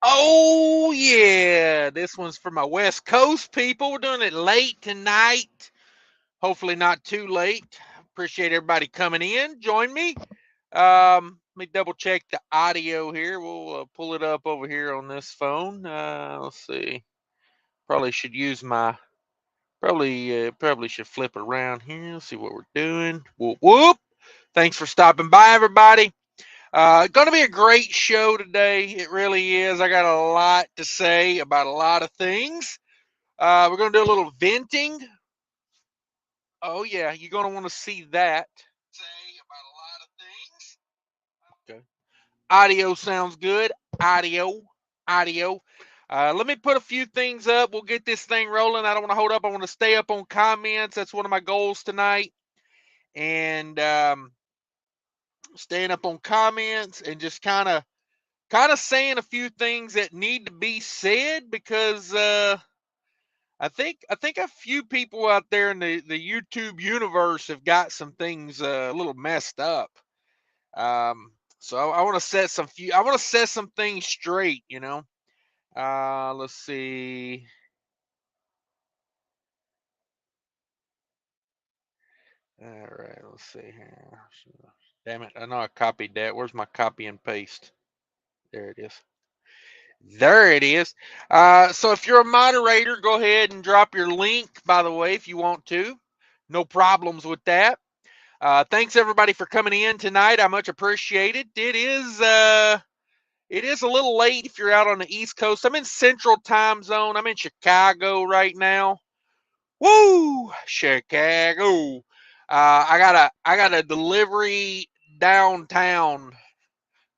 Oh, yeah. This one's for my West Coast people. We're doing it late tonight. Hopefully, not too late. Appreciate everybody coming in. Join me. Let me double check the audio here. We'll pull it up over here on this phone. Let's see. Probably should use my. Probably should flip around here. Let's see what we're doing. Whoop whoop. Thanks for stopping by, everybody. Going to be a great show today. It really is. I got a lot to say about a lot of things. We're going to do a little venting. Oh, yeah. You're going to want to see that. Say about a lot of things. Okay. Audio sounds good. Audio. Let me put a few things up. We'll get this thing rolling. I don't want to hold up. I want to stay up on comments. That's one of my goals tonight. And staying up on comments and just kind of saying a few things that need to be said because I think a few people out there in the YouTube universe have got some things a little messed up. So I want to set some things straight. Let's see. All right, let's see here. Damn it! I know I copied that. Where's my copy and paste? There it is. There it is. So if you're a moderator, go ahead and drop your link, by the way, if you want to. No problems with that. Thanks everybody for coming in tonight. I much appreciate it. It is a little late if you're out on the East Coast. I'm in Central Time Zone. I'm in Chicago right now. Woo, Chicago. I got a delivery downtown,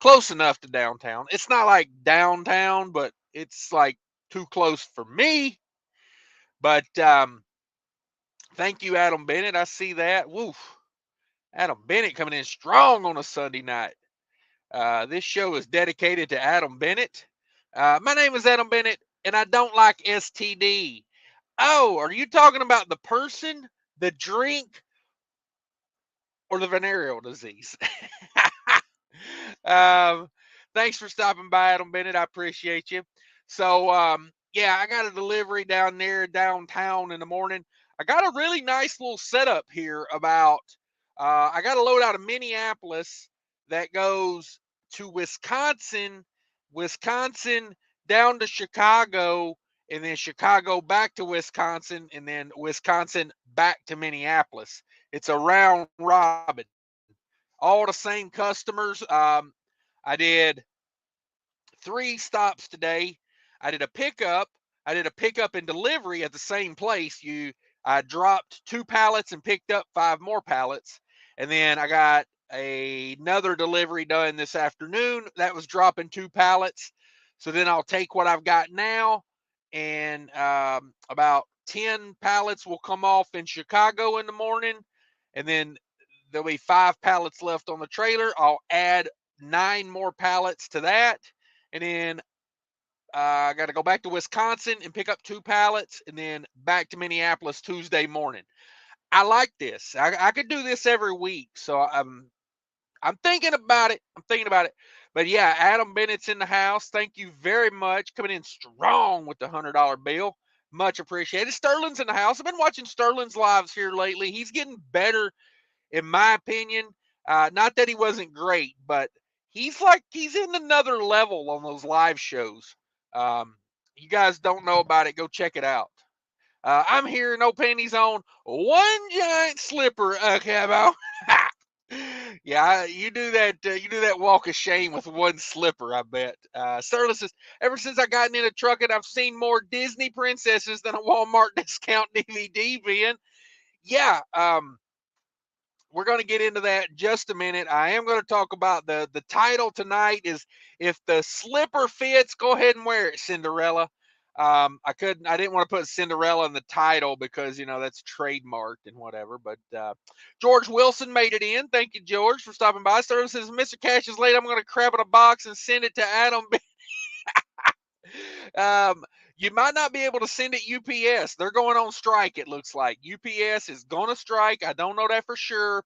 close enough to downtown. It's not like downtown, but it's like too close for me. But thank you, Adam Bennett. I see that. Woo, Adam Bennett coming in strong on a Sunday night. This show is dedicated to Adam Bennett. My name is Adam Bennett, and I don't like STD. Oh, are you talking about the person, the drink, or the venereal disease? um, Thanks for stopping by, Adam Bennett. I appreciate you. So, yeah, I got a delivery down there downtown in the morning. I got a really nice little setup here about. I got a load out of Minneapolis that goes to Wisconsin down to Chicago, and then Chicago back to Wisconsin, and then Wisconsin back to Minneapolis. It's a round robin. All the same customers. I did 3 stops today. I did a pickup. I did a pickup and delivery at the same place. I dropped 2 pallets and picked up 5 more pallets, and then I got another delivery done this afternoon. That was dropping 2 pallets. So then I'll take what I've got now, and about 10 pallets will come off in Chicago in the morning, and then there'll be 5 pallets left on the trailer. I'll add 9 more pallets to that, and then I got to go back to Wisconsin and pick up 2 pallets, and then back to Minneapolis Tuesday morning. I like this. I could do this every week, so I'm thinking about it. I'm thinking about it. But yeah, Adam Bennett's in the house. Thank you very much. Coming in strong with the $100 bill. Much appreciated. Sterling's in the house. I've been watching Sterling's lives here lately. He's getting better, in my opinion. Not that he wasn't great, but he's in another level on those live shows. You guys don't know about it, go check it out. I'm here, no panties on, one giant slipper, Cabo. Yeah, you do that. You do that walk of shame with one slipper. I bet. Sterling says, ever since I got into trucking, I've seen more Disney princesses than a Walmart discount DVD bin. Yeah. We're going to get into that in just a minute. I am going to talk about the title tonight is if the slipper fits, go ahead and wear it, Cinderella. I didn't want to put Cinderella in the title because that's trademarked and whatever. But George Wilson made it in. Thank you, George, for stopping by. Sterling says, Mr. Cash is late. I'm going to grab in a box and send it to Adam. You might not be able to send it UPS. They're going on strike. It looks like UPS is going to strike. I don't know that for sure.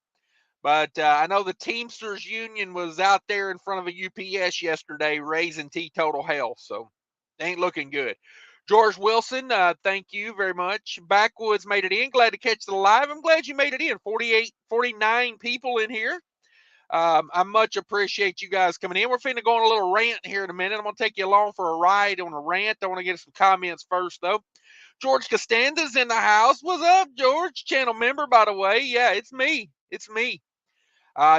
But I know the Teamsters Union was out there in front of a UPS yesterday raising teetotal hell, so ain't looking good. George Wilson, thank you very much. Backwoods made it in. Glad to catch the live. I'm glad you made it in. 49 people in here. I much appreciate you guys coming in. We're finna go on a little rant here in a minute. I'm going to take you along for a ride on a rant. I want to get some comments first, though. George Costanza's in the house. What's up, George? Channel member, by the way. Yeah, it's me. It's me.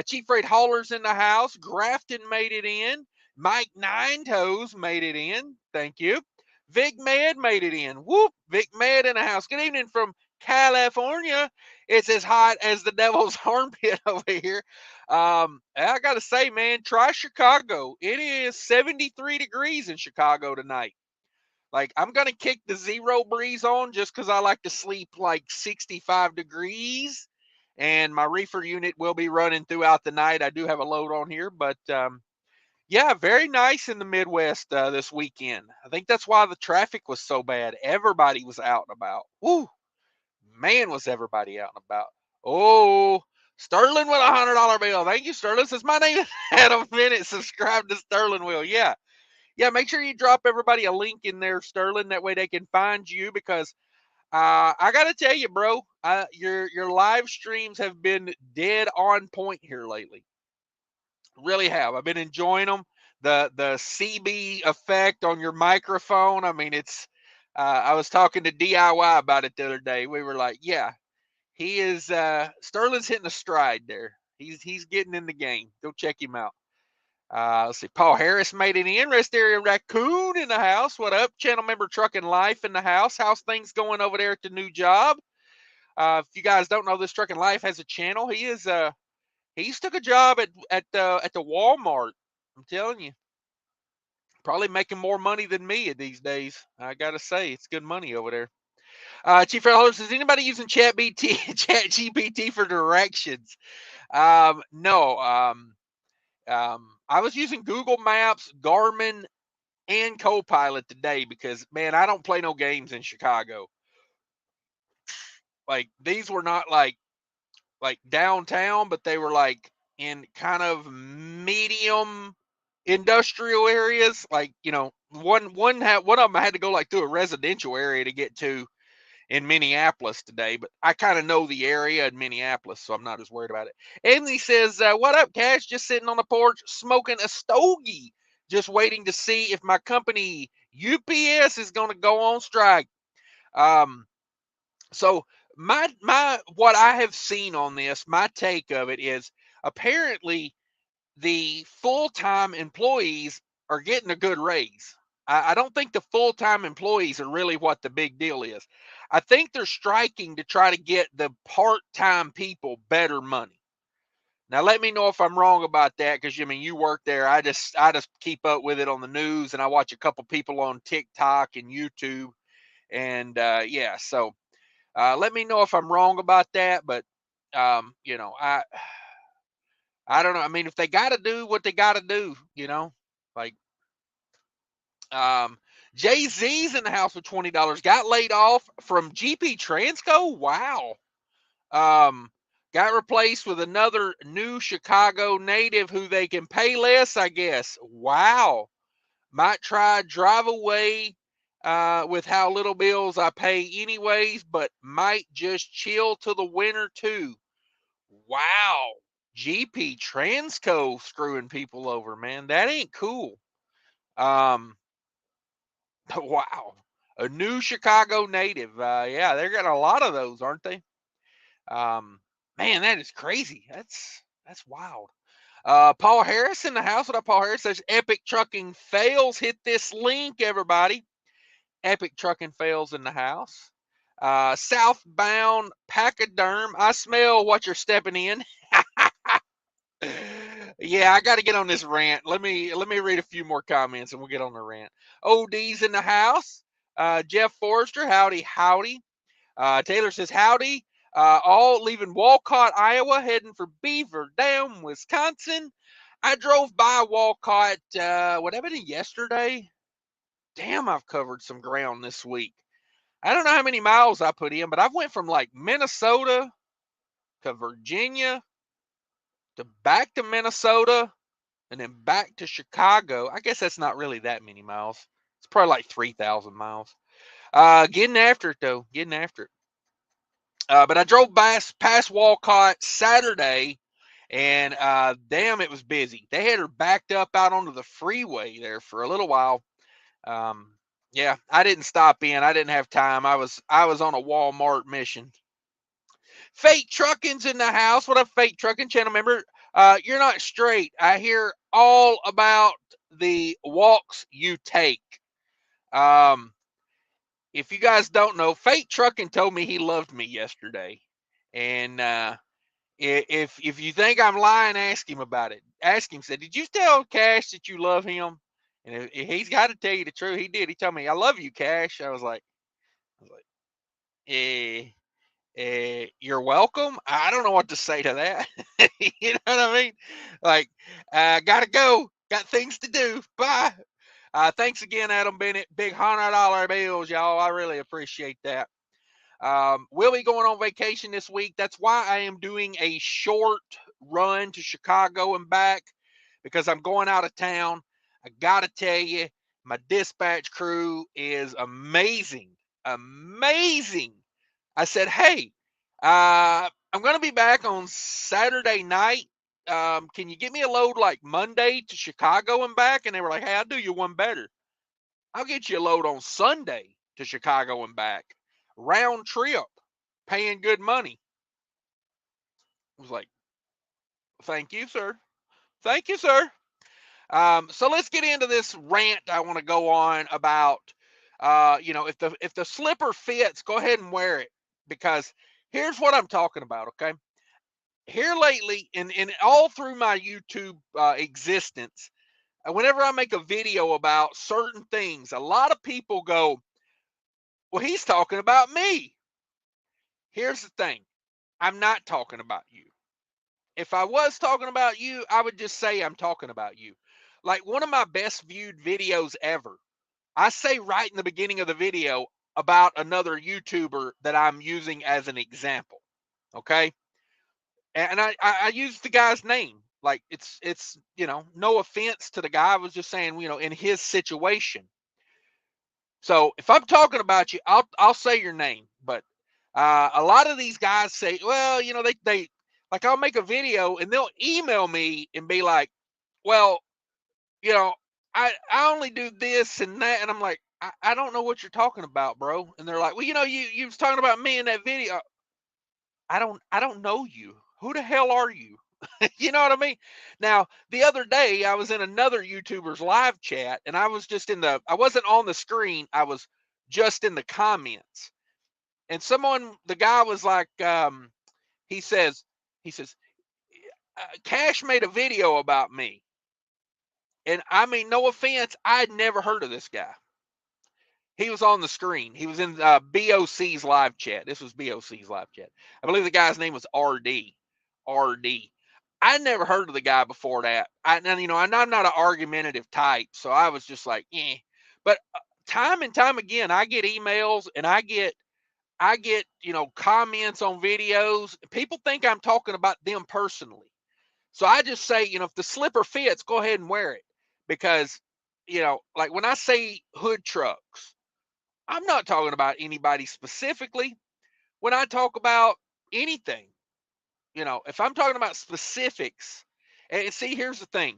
Chief Freight Hauler's in the house. Grafton made it in. Mike Nine Toes made it in. Thank you. Vic Med made it in. Whoop. Vic Med in the house. Good evening from California. It's as hot as the devil's armpit over here. I got to say, man, try Chicago. It is 73 degrees in Chicago tonight. Like, I'm going to kick the zero breeze on just because I like to sleep like 65 degrees. And my reefer unit will be running throughout the night. I do have a load on here, but yeah, very nice in the Midwest this weekend. I think that's why the traffic was so bad. Everybody was out and about. Woo, man, was everybody out and about. Oh, Sterling with $100 bill. Thank you, Sterling. Since my name is Adam Bennett, subscribe to Sterling Will. Yeah, make sure you drop everybody a link in there, Sterling. That way they can find you, because I gotta tell you, bro, your live streams have been dead on point here lately. Really have. I've been enjoying them. The CB effect on your microphone. I mean, it's. I was talking to DIY about it the other day. We were like, yeah, he is. Sterling's hitting a stride there. He's getting in the game. Go check him out. Let's see. Paul Harris made it in. Rest Area Raccoon in the house. What up? Channel member Trucking Life in the house. How's things going over there at the new job? If you guys don't know, this Trucking Life has a channel. He's took a job at the Walmart. I'm telling you, probably making more money than me these days. I gotta say, it's good money over there. Chief Fellows, is anybody using Chat GPT for directions? No. I was using Google Maps, Garmin, and Copilot today because, man, I don't play no games in Chicago. Like, these were not like downtown, but they were like in kind of medium industrial areas. Like, one of them I had to go like through a residential area to get to in Minneapolis today, but I kind of know the area in Minneapolis, so I'm not as worried about it. Anthony says, what up, Cash? Just sitting on the porch smoking a stogie, just waiting to see if my company UPS is going to go on strike. So my what I have seen on this, my take of it is, apparently the full-time employees are getting a good raise. I don't think the full-time employees are really what the big deal is. I think they're striking to try to get the part-time people better money. Now, let me know if I'm wrong about that, because you work there. I just keep up with it on the news, and I watch a couple people on TikTok and YouTube, and yeah. So let me know if I'm wrong about that, but I don't know. I mean, if they got to do what they got to do, like. Jay-Z's in the house with $20. Got laid off from GP Transco. Wow. Got replaced with another new Chicago native who they can pay less, I guess. Wow. Might try drive away with how little bills I pay anyways, but might just chill till the winter too. Wow. GP Transco screwing people over, man. That ain't cool. Wow. A new Chicago native. Yeah, they're getting a lot of those, aren't they? Man, that is crazy. That's wild. Paul Harris in the house. What up, Paul Harris? Says Epic Trucking Fails. Hit this link, everybody. Epic Trucking Fails in the house. Southbound Pachyderm. I smell what you're stepping in. Yeah, I got to get on this rant. Let me read a few more comments and we'll get on the rant. OD's in the house. Jeff Forrester, howdy. Taylor says howdy. All leaving Walcott, Iowa, heading for Beaver Dam, Wisconsin. I drove by Walcott. What happened yesterday? Damn, I've covered some ground this week. I don't know how many miles I put in, but I've went from like Minnesota to Virginia back to Minnesota and then back to Chicago. I guess that's not really that many miles. It's probably like 3,000 miles. Getting after it though, getting after it. But I drove past Walcott Saturday, and damn, it was busy. They had her backed up out onto the freeway there for a little while. Yeah, I didn't stop in. I didn't have time. I was on a Walmart mission. Fake Trucking's in the house. What up, Fake Trucking channel member? You're not straight. I hear all about the walks you take. If you guys don't know, Fake Trucking told me he loved me yesterday, and if you think I'm lying, ask him about it. Ask him. Said, did you tell Cash that you love him? And if he's got to tell you the truth. He did. He told me, I love you, Cash. I was like, you're welcome. I don't know what to say to that. You know what I mean? Like, gotta go. Got things to do. Bye. Thanks again, Adam Bennett. Big $100 bills, y'all. I really appreciate that. We'll be going on vacation this week. That's why I am doing a short run to Chicago and back, because I'm going out of town. I gotta tell you, my dispatch crew is amazing. Amazing. I said, hey, I'm going to be back on Saturday night. Can you get me a load like Monday to Chicago and back? And they were like, hey, I'll do you one better. I'll get you a load on Sunday to Chicago and back. Round trip, paying good money. I was like, thank you, sir. Thank you, sir. So let's get into this rant I want to go on about, if the slipper fits, go ahead and wear it, because here's what I'm talking about, okay? Here lately, and all through my YouTube existence, whenever I make a video about certain things, a lot of people go, well, he's talking about me. Here's the thing. I'm not talking about you. If I was talking about you, I would just say I'm talking about you. Like one of my best viewed videos ever, I say right in the beginning of the video about another YouTuber that I'm using as an example. Okay. And I used the guy's name. Like it's no offense to the guy. I was just saying, in his situation. So if I'm talking about you, I'll say your name. But a lot of these guys say, well, they like, I'll make a video and they'll email me and be like, well, I only do this and that, and I'm like, I don't know what you're talking about, bro. And they're like, well, you was talking about me in that video. I don't know you. Who the hell are you? You know what I mean? Now, the other day I was in another YouTuber's live chat, and I was just I wasn't on the screen, I was just in the comments. And the guy was like, he says, Cash made a video about me. And I mean, no offense, I'd never heard of this guy. He was on the screen. He was in BOC's live chat. This was BOC's live chat. I believe the guy's name was RD. RD. I never heard of the guy before that. I'm not an argumentative type, so I was just like, eh. But time and time again, I get emails and I get comments on videos. People think I'm talking about them personally. So I just say, if the slipper fits, go ahead and wear it. Because, like when I say hood trucks, I'm not talking about anybody specifically. When I talk about anything, if I'm talking about specifics, and see, here's the thing.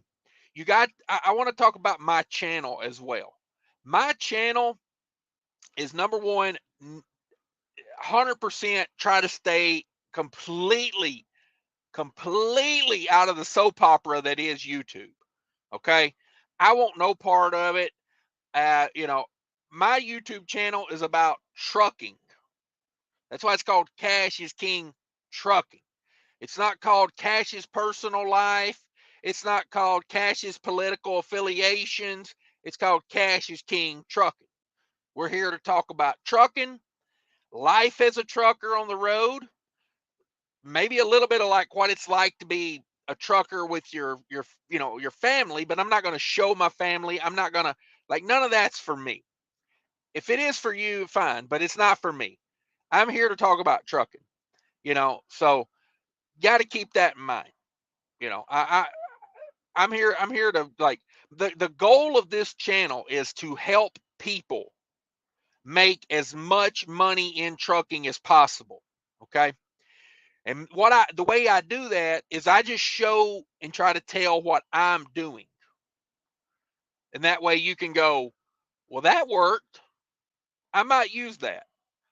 I want to talk about my channel as well. My channel is number one, 100% try to stay completely out of the soap opera that is YouTube. Okay. I want no part of it. My YouTube channel is about trucking. That's why it's called Cash is King Trucking. It's not called Cash's personal life. It's not called Cash's political affiliations. It's called Cash is King Trucking. We're here to talk about trucking, life as a trucker on the road, maybe a little bit of like what it's like to be a trucker with your family, but I'm not going to show my family. I'm not going to, like, none of that's for me. If it is for you, fine, but it's not for me. I'm here to talk about trucking, so got to keep that in mind. You know, I'm here to, like, the goal of this channel is to help people make as much money in trucking as possible. Okay. And the way I do that is I just show and try to tell what I'm doing. And that way you can go, well, that worked. I might use that.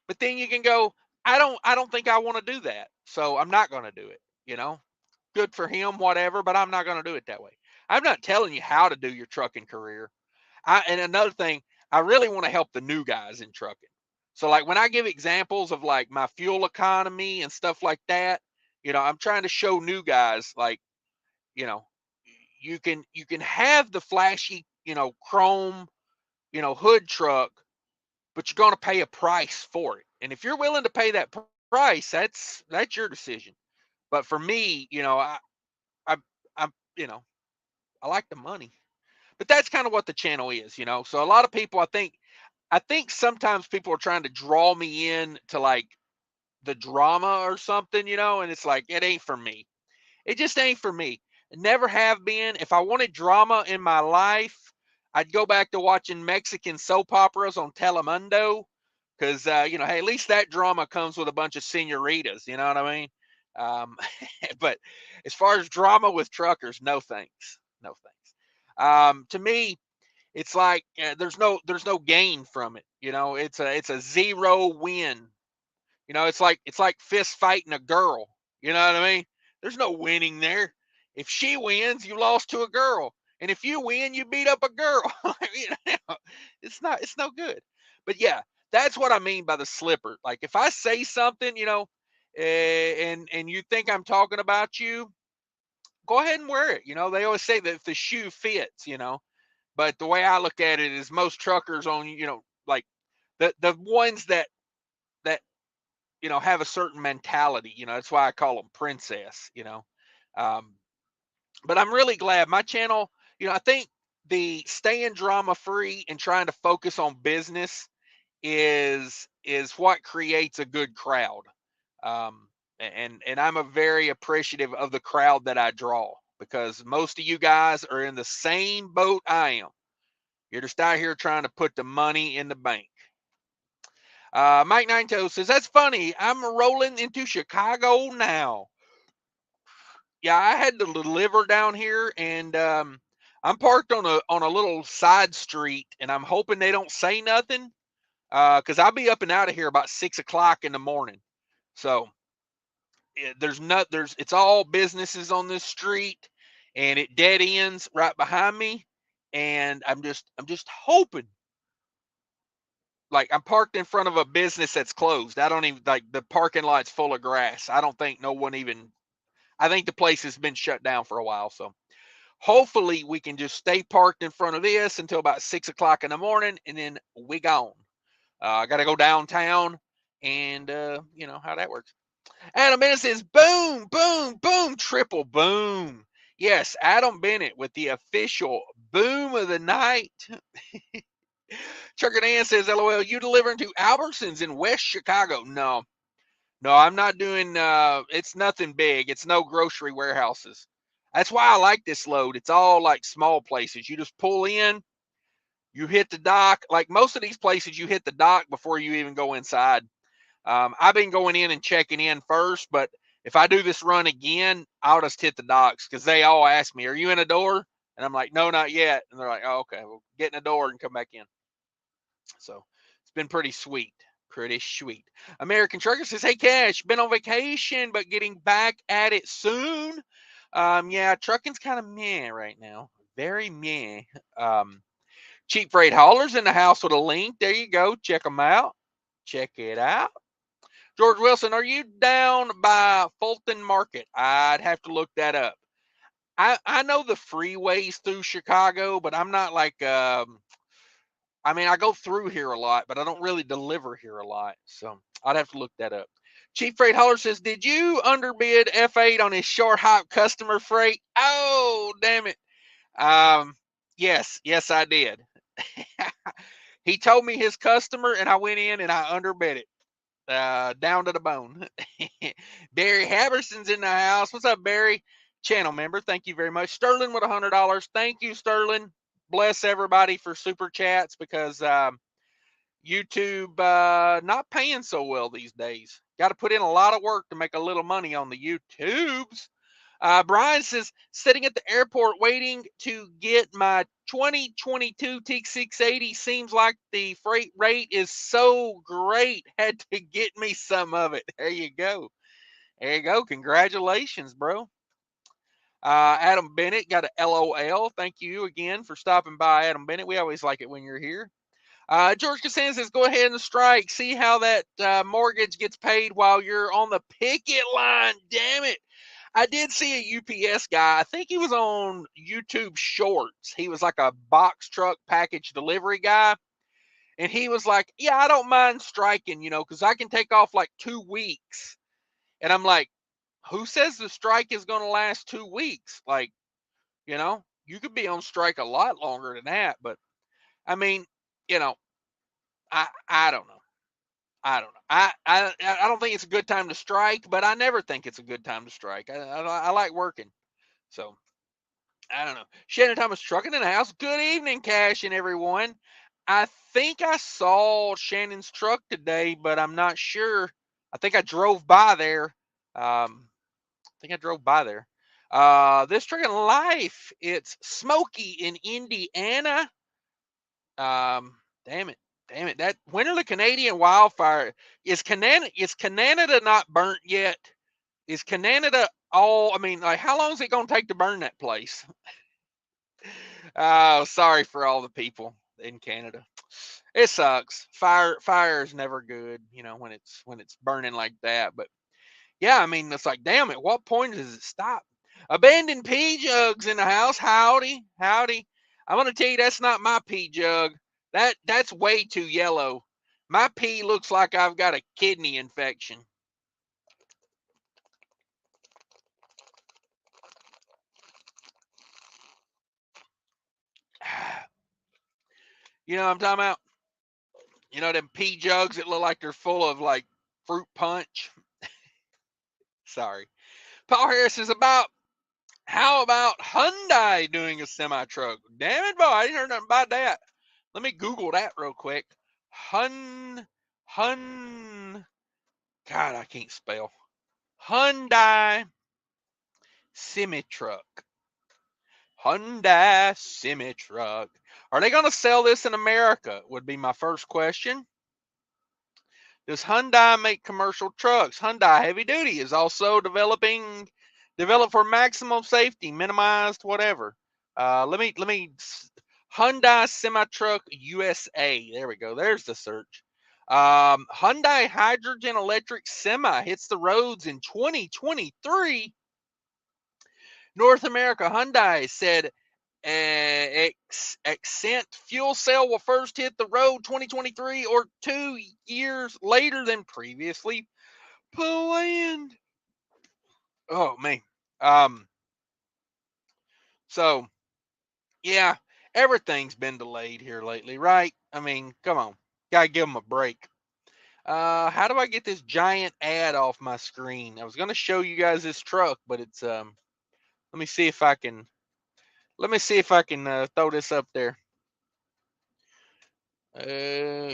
But then you can go, I don't think I want to do that. So I'm not going to do it, you know? Good for him, whatever, but I'm not going to do it that way. I'm not telling you how to do your trucking career. And another thing, I really want to help the new guys in trucking. So, like, when I give examples of, like, my fuel economy and stuff like that, I'm trying to show new guys, like, you know, you can have the flashy, chrome, hood truck, but you're going to pay a price for it. And if you're willing to pay that price, that's your decision. But for me, I, I, you know, I like the money. But that's kind of what the channel is. So a lot of people, I think sometimes people are trying to draw me in to, like, the drama or something, and it's like, it ain't for me. It just ain't for me. It never have been. If I wanted drama in my life, I'd go back to watching Mexican soap operas on Telemundo, because hey, at least that drama comes with a bunch of senoritas. You know what I mean? Um, but as far as drama with truckers, no thanks, no thanks. To me, it's like, there's no gain from it. It's a zero win. It's like fist fighting a girl. You know what I mean? There's no winning there. If she wins, you lost to a girl, and if you win, you beat up a girl. It's no good. But yeah, that's what I mean by the slipper. Like, if I say something, and you think I'm talking about you, go ahead and wear it. They always say that if the shoe fits. But the way I look at it is, most truckers on, like, the ones that have a certain mentality. That's why I call them princess. Um, but I'm really glad my channel. I think the staying drama free and trying to focus on business is what creates a good crowd. And I'm a very appreciative of the crowd that I draw, because most of you guys are in the same boat I am. You're just out here trying to put the money in the bank. Mike Ninto says, that's funny. I'm rolling into Chicago now. Yeah, I had to deliver down here, and I'm parked on a little side street, and I'm hoping they don't say nothing, because I'll be up and out of here about 6 o'clock in the morning. So it's all businesses on this street, and it dead ends right behind me, and I'm just hoping. Like, I'm parked in front of a business that's closed. I don't even, like, the parking lot's full of grass. I don't think no one even. I think the place has been shut down for a while. So hopefully we can just stay parked in front of this until about 6 o'clock in the morning, and then we gone. I got to go downtown, and you know how that works. Adam Bennett says, boom, boom, boom, triple boom. Yes, Adam Bennett with the official boom of the night. Trucker Dan says, LOL, you delivering to Albertsons in West Chicago? No, I'm not doing, it's nothing big. It's no grocery warehouses. That's why I like this load. It's all like small places. You just pull in, you hit the dock. Like, most of these places, you hit the dock before you even go inside. I've been going in and checking in first, but if I do this run again, I'll just hit the docks, because they all ask me, are you in a door? And I'm like, no, not yet. And they're like, oh, okay, well, get in the door and come back in. So it's been pretty sweet. Pretty sweet. American Trucker says, hey, Cash, been on vacation, but getting back at it soon. Yeah, trucking's kind of meh right now. Very meh. Cheap Freight Haulers in the house with a link. There you go. Check them out. Check it out. George Wilson, are you down by Fulton Market? I'd have to look that up. I know the freeways through Chicago, but I'm not like, I mean, I go through here a lot, but I don't really deliver here a lot. So I'd have to look that up. Chief Freight Hauler says, did you underbid F8 on his short hop customer freight? Oh, damn it. Yes, I did. He told me his customer, and I went in and I underbid it. Down to the bone. Barry Haberson's in the house. What's up, Barry? channel member. Thank you very much. Sterling with $100. Thank you, Sterling. Bless everybody for super chats because YouTube not paying so well these days. Got to put in a lot of work to make a little money on the YouTubes. Brian says, sitting at the airport waiting to get my 2022 T680. Seems like the freight rate is so great. Had to get me some of it. There you go. There you go. Congratulations, bro. Adam Bennett got a LOL. Thank you again for stopping by, Adam Bennett. We always like it when you're here. George Cassan says, go ahead and strike. See how that mortgage gets paid while you're on the picket line. Damn it. I did see a UPS guy. I think he was on YouTube Shorts. He was like a box truck package delivery guy. And he was like, yeah, I don't mind striking, because I can take off like 2 weeks. And I'm like, who says the strike is going to last 2 weeks? Like, you could be on strike a lot longer than that. But I mean, I don't know. I don't know. I don't think it's a good time to strike, but I never think it's a good time to strike. I like working. So, I don't know. Shannon Thomas trucking in the house. Good evening, Cash and everyone. I think I saw Shannon's truck today, but I'm not sure. I think I drove by there. This trucking life. It's Smoky in Indiana. Damn it. That when are the Canadian wildfire? Is Canada not burnt yet? Is Canada all? I mean, like, how long is it going to take to burn that place? Oh, sorry for all the people in Canada. It sucks. Fire is never good, when it's burning like that. But yeah, I mean, it's like, damn, at what point does it stop? Abandoned pee jugs in the house. Howdy. I'm gonna tell you, that's not my pee jug. That's way too yellow. My pee looks like I've got a kidney infection. You know what I'm talking about? Them pee jugs that look like they're full of like fruit punch. Sorry. Paul Harris is how about Hyundai doing a semi truck? Damn it, boy, I didn't hear nothing about that. Let me Google that real quick. God, I can't spell. Hyundai semi-truck. Hyundai semi-truck. Are they going to sell this in America? Would be my first question. Does Hyundai make commercial trucks? Hyundai Heavy Duty is also developed for maximum safety, minimized whatever. Let me Hyundai semi-truck USA. There we go. There's the search. Hyundai hydrogen electric semi hits the roads in 2023. North America Hyundai said Accent fuel cell will first hit the road 2023 or 2 years later than previously planned. Oh man. So yeah, everything's been delayed here lately, right? I mean, come on. Gotta give them a break. How do I get this giant ad off my screen? I was gonna show you guys this truck, but it's let me see if I can throw this up there.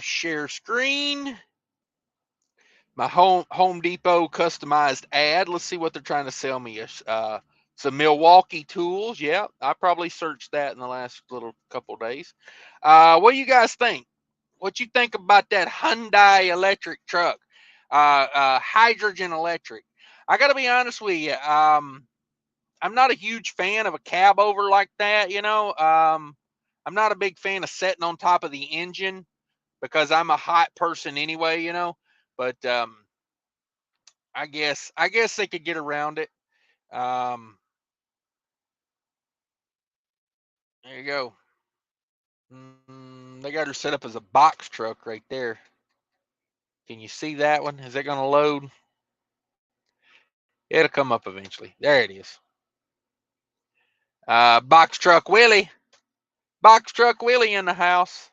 Share screen. My Home Depot customized ad. Let's see what they're trying to sell me. Some Milwaukee tools. Yeah, I probably searched that in the last little couple days. What do you guys think? What you think about that Hyundai electric truck? Hydrogen electric. I got to be honest with you. I'm not a huge fan of a cab over like that. I'm not a big fan of sitting on top of the engine because I'm a hot person anyway. But I guess they could get around it. There you go. They got her set up as a box truck right there. Can you see that one? Is that going to load? It'll come up eventually. There it is. Box truck Willie. Box truck Willie in the house.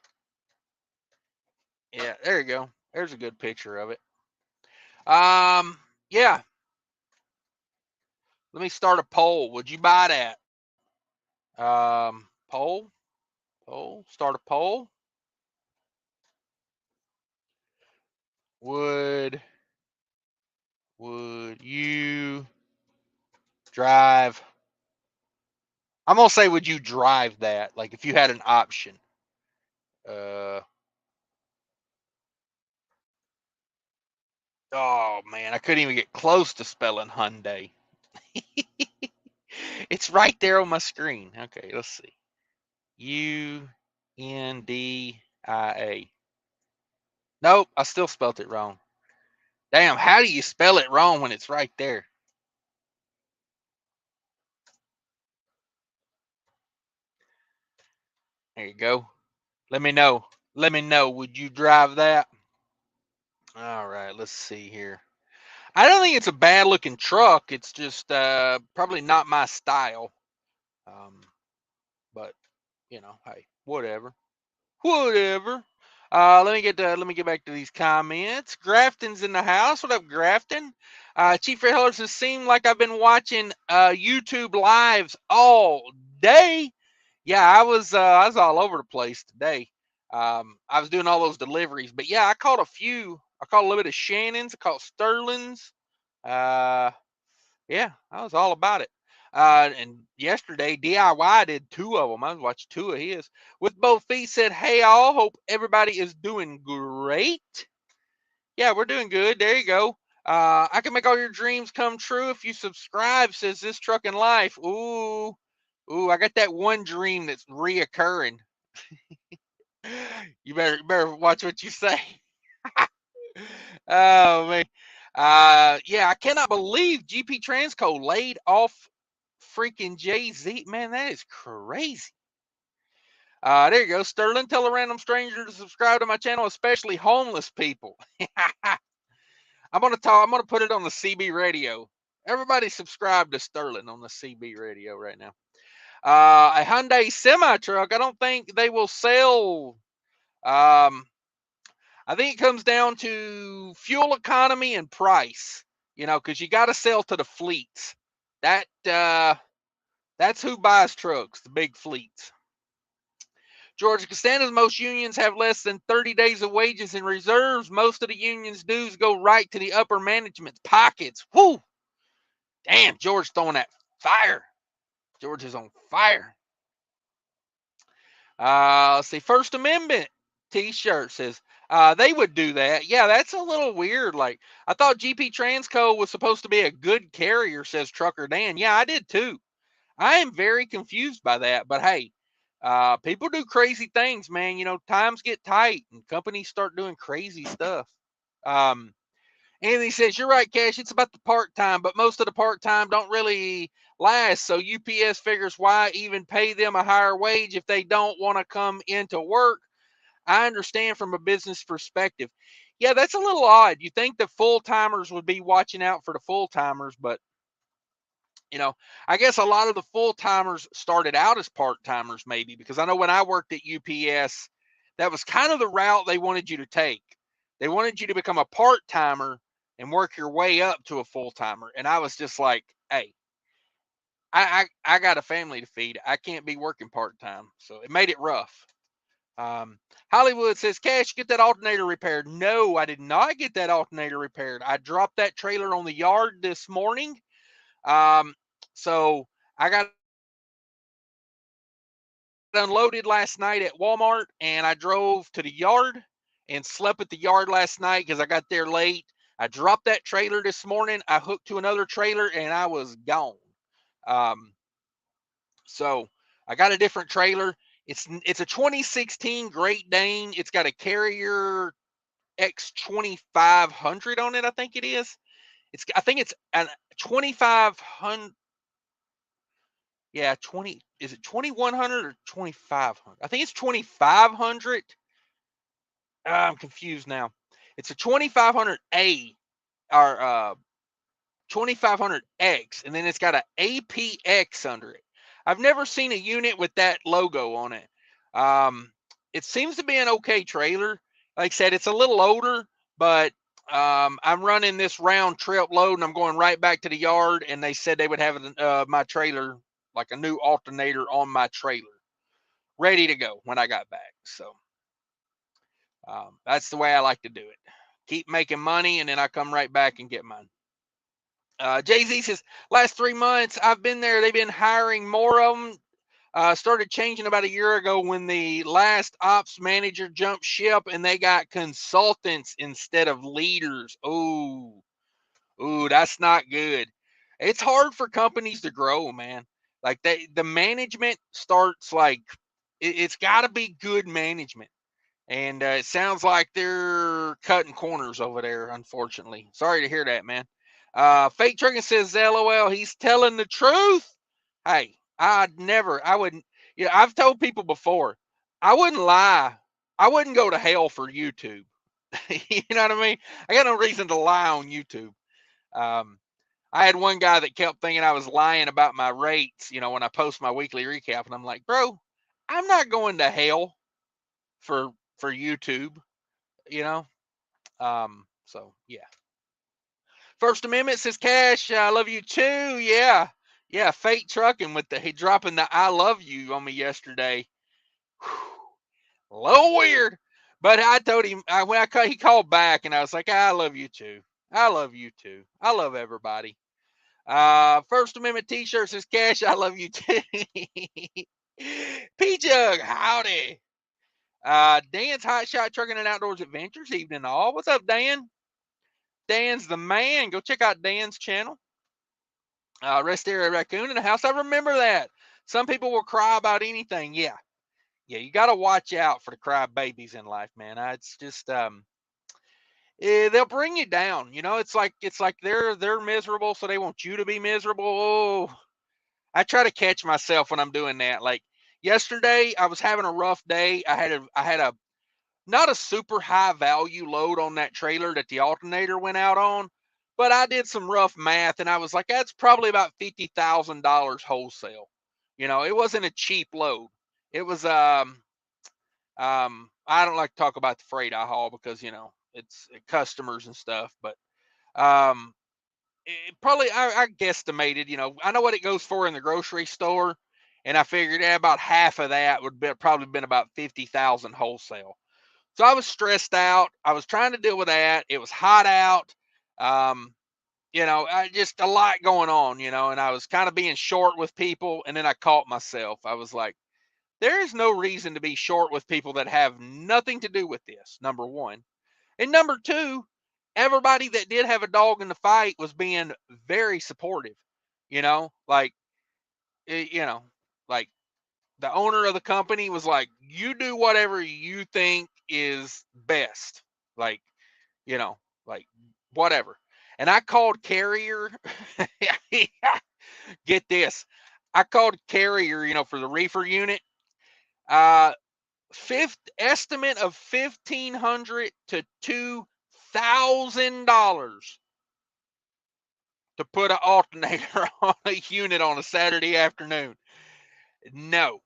Yeah, there you go. There's a good picture of it. Yeah. Let me start a poll. Would you buy that? Poll. Start a poll. Would you drive? I'm gonna say, would you drive that? Like if you had an option. Oh man, I couldn't even get close to spelling Hyundai. It's right there on my screen. Okay, let's see. UNDIA. Nope, I still spelled it wrong. Damn, how do you spell it wrong when it's right there? There you go. Let me know. Let me know. Would you drive that? All right, let's see here. I don't think it's a bad looking truck. It's just probably not my style. But you know, hey, whatever. Whatever. Let me get back to these comments. Grafton's in the house. What up, Grafton? Chief Red Hellers, has seemed like I've been watching YouTube lives all day. Yeah, I was all over the place today. I was doing all those deliveries, but yeah, I caught a few. I caught a little bit of Shannon's. I caught Sterling's. Yeah, I was all about it. And yesterday, DIY did two of them. I was watching two of his. With both feet said, hey, all, hope everybody is doing great. Yeah, we're doing good. There you go. I can make all your dreams come true if you subscribe, says This Trucking Life. Ooh, I got that one dream that's reoccurring. You better watch what you say. Oh, man. Yeah, I cannot believe GP Transco laid off freaking Jay-Z. Man, that is crazy. There you go. Sterling, tell a random stranger to subscribe to my channel, especially homeless people. I'm gonna put it on the CB radio. Everybody subscribe to Sterling on the CB radio right now. A Hyundai semi truck. I don't think they will sell. I think it comes down to fuel economy and price. You know, because you got to sell to the fleets. That's who buys trucks, the big fleets. Georgia Costanza's, most unions have less than 30 days of wages in reserves. Most of the unions' dues go right to the upper management's pockets. Whoo! Damn, George throwing that fire. George is on fire. Let's see. First Amendment t-shirt says they would do that. Yeah, that's a little weird. Like, I thought GP Transco was supposed to be a good carrier, says Trucker Dan. Yeah, I did too. I am very confused by that. But hey, people do crazy things, man. You know, times get tight and companies start doing crazy stuff. Anthony says, you're right, Cash. It's about the part-time, but most of the part-time don't really last. So UPS figures, why even pay them a higher wage if they don't want to come into work? I understand from a business perspective. Yeah, that's a little odd. You think the full-timers would be watching out for the full-timers, but you know, I guess a lot of the full-timers started out as part-timers maybe, because I know when I worked at UPS, that was kind of the route they wanted you to take. They wanted you to become a part-timer and work your way up to a full-timer. And I was just like, hey, I got a family to feed. I can't be working part-time. So it made it rough. Hollywood says, Cash, get that alternator repaired. No, I did not get that alternator repaired. I dropped that trailer on the yard this morning. So I got unloaded last night at Walmart, and I drove to the yard and slept at the yard last night because I got there late. I dropped that trailer this morning. I hooked to another trailer, and I was gone. So I got a different trailer. It's a 2016 Great Dane. It's got a Carrier X2500 on it. I think it is. I think it's a 2500. Yeah, 20. Is it 2100 or 2500? I think it's 2500. I'm confused now. It's a 2500A or 2500X, and then it's got an APX under it. I've never seen a unit with that logo on it. It seems to be an okay trailer. Like I said, it's a little older, but I'm running this round trip load and I'm going right back to the yard, and they said they would have my trailer, like a new alternator on my trailer, ready to go when I got back. So that's the way I like to do it. Keep making money, and then I come right back and get mine. Jay-Z says, last 3 months I've been there. They've been hiring more of them. Started changing about a year ago when the last ops manager jumped ship and they got consultants instead of leaders. Ooh, that's not good. It's hard for companies to grow, man. Like the management starts like it's got to be good management. And it sounds like they're cutting corners over there, unfortunately. Sorry to hear that, man. Fake Trucking says, LOL, he's telling the truth. Hey, I wouldn't, I've told people before, I wouldn't lie. I wouldn't go to hell for YouTube. You know what I mean? I got no reason to lie on YouTube. I had one guy that kept thinking I was lying about my rates, when I post my weekly recap. And I'm like, bro, I'm not going to hell for YouTube, you know. So yeah. First Amendment says, Cash, I love you too. Yeah. Yeah, fake trucking with he dropping the I love you on me yesterday. Whew. A little weird. But I told him he called back and I was like, I love you too. I love you too. I love everybody. First Amendment t-shirt says, Cash, I love you too. P-Jug, howdy. Dan's Hotshot Trucking and Outdoors Adventures evening all. What's up, Dan? Dan's the man. Go check out Dan's channel. Rest Area Raccoon in the house. I remember that. Some people will cry about anything. Yeah. Yeah, you got to watch out for the cry babies in life, man. It's just they'll bring you down. It's like they're miserable, so they want you to be miserable. Oh, I try to catch myself when I'm doing that. Like yesterday, I was having a rough day. I had a not a super high value load on that trailer that the alternator went out on, but I did some rough math and I was like, that's probably about $50,000 wholesale. It wasn't a cheap load. It was I don't like to talk about the freight I haul because it's customers and stuff, but um probably I guesstimated, I know what it goes for in the grocery store, and I figured about half of that would be probably been about 50,000 wholesale. So I was stressed out. I was trying to deal with that. It was hot out. I just a lot going on, and I was kind of being short with people. And then I caught myself. I was like, there is no reason to be short with people that have nothing to do with this, number one. And number two, everybody that did have a dog in the fight was being very supportive, like, like the owner of the company was like, you do whatever you think is best. Like, you know, like whatever. And I called Carrier. Get this. I called Carrier, for the reefer unit. Fifth estimate of $1,500 to $2,000 to put an alternator on a unit on a Saturday afternoon. No.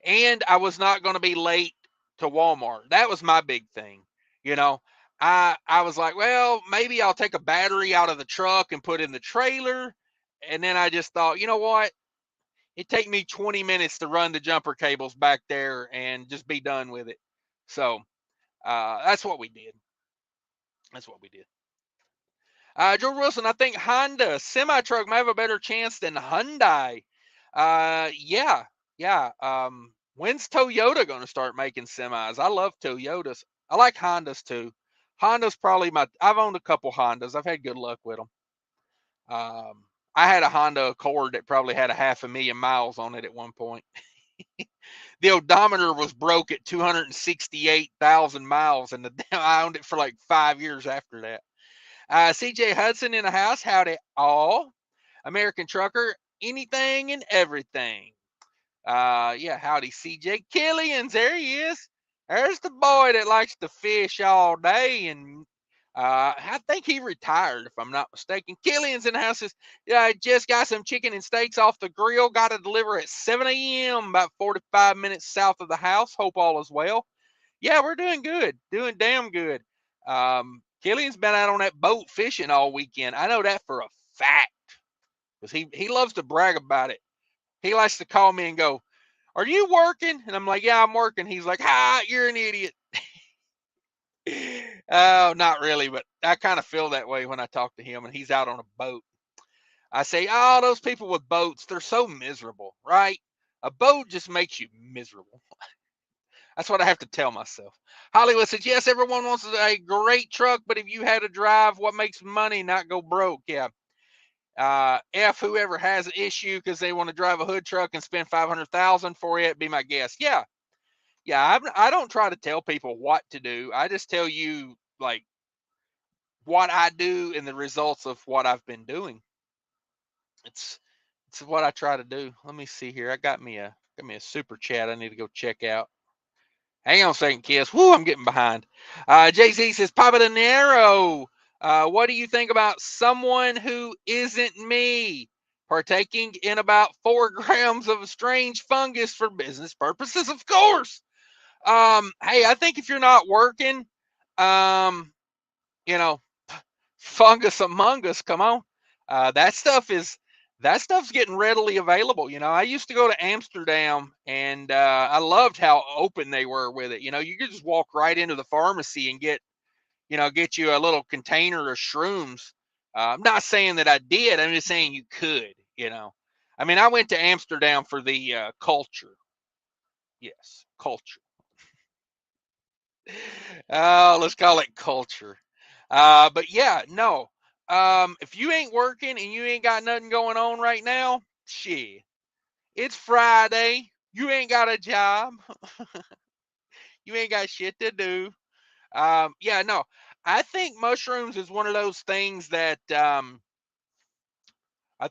And I was not going to be late to Walmart. That was my big thing. I was like, well, maybe I'll take a battery out of the truck and put in the trailer. And then I just thought, you know what? It'd take me 20 minutes to run the jumper cables back there and just be done with it. So that's what we did. George Wilson, I think Honda semi-truck might have a better chance than Hyundai. Yeah. When's Toyota going to start making semis? I love Toyotas. I like Hondas too. Honda's probably I've owned a couple Hondas. I've had good luck with them. I had a Honda Accord that probably had 500,000 miles on it at one point. The odometer was broke at 268,000 miles, and I owned it for like 5 years after that. CJ Hudson in the house. Howdy all. American Trucker. Anything and everything. Yeah, howdy CJ. Killian's, there he is. There's the boy that likes to fish all day, and I think he retired, if I'm not mistaken. Killian's in the house. Just got some chicken and steaks off the grill. Got to deliver at 7 a.m., about 45 minutes south of the house. Hope all is well. Yeah, we're doing good. Doing damn good. Killian's been out on that boat fishing all weekend. I know that for a fact because he loves to brag about it. He likes to call me and go, "Are you working?" And I'm like, "Yeah, I'm working." He's like, you're an idiot." Oh, not really, but I kind of feel that way when I talk to him and he's out on a boat. I say, "Oh, those people with boats, they're so miserable, right? A boat just makes you miserable." That's what I have to tell myself. Hollywood says, "Yes, everyone wants a great truck, but if you had to drive what makes money, not go broke." Yeah. F whoever has an issue because they want to drive a hood truck and spend 500,000 for it, be my guest. Yeah. Yeah. I don't try to tell people what to do. I just tell you like what I do and the results of what I've been doing. It's what I try to do. Let me see here. I got me a super chat I need to go check out. Hang on a second, Kiss. Woo, I'm getting behind. Jay-Z says, Papa De Niro, what do you think about someone who isn't me partaking in about 4 grams of a strange fungus for business purposes? Of course. Hey, I think if you're not working, um, you know, fungus among us, come on. That stuff's getting readily available. I used to go to Amsterdam and I loved how open they were with it. You could just walk right into the pharmacy and get you a little container of shrooms. I'm not saying that I did. I'm just saying you could. I mean, I went to Amsterdam for the culture. Yes, culture. Let's call it culture. But yeah, no. If you ain't working and you ain't got nothing going on right now, shit. It's Friday. You ain't got a job. You ain't got shit to do. Yeah, no. I think mushrooms is one of those things that I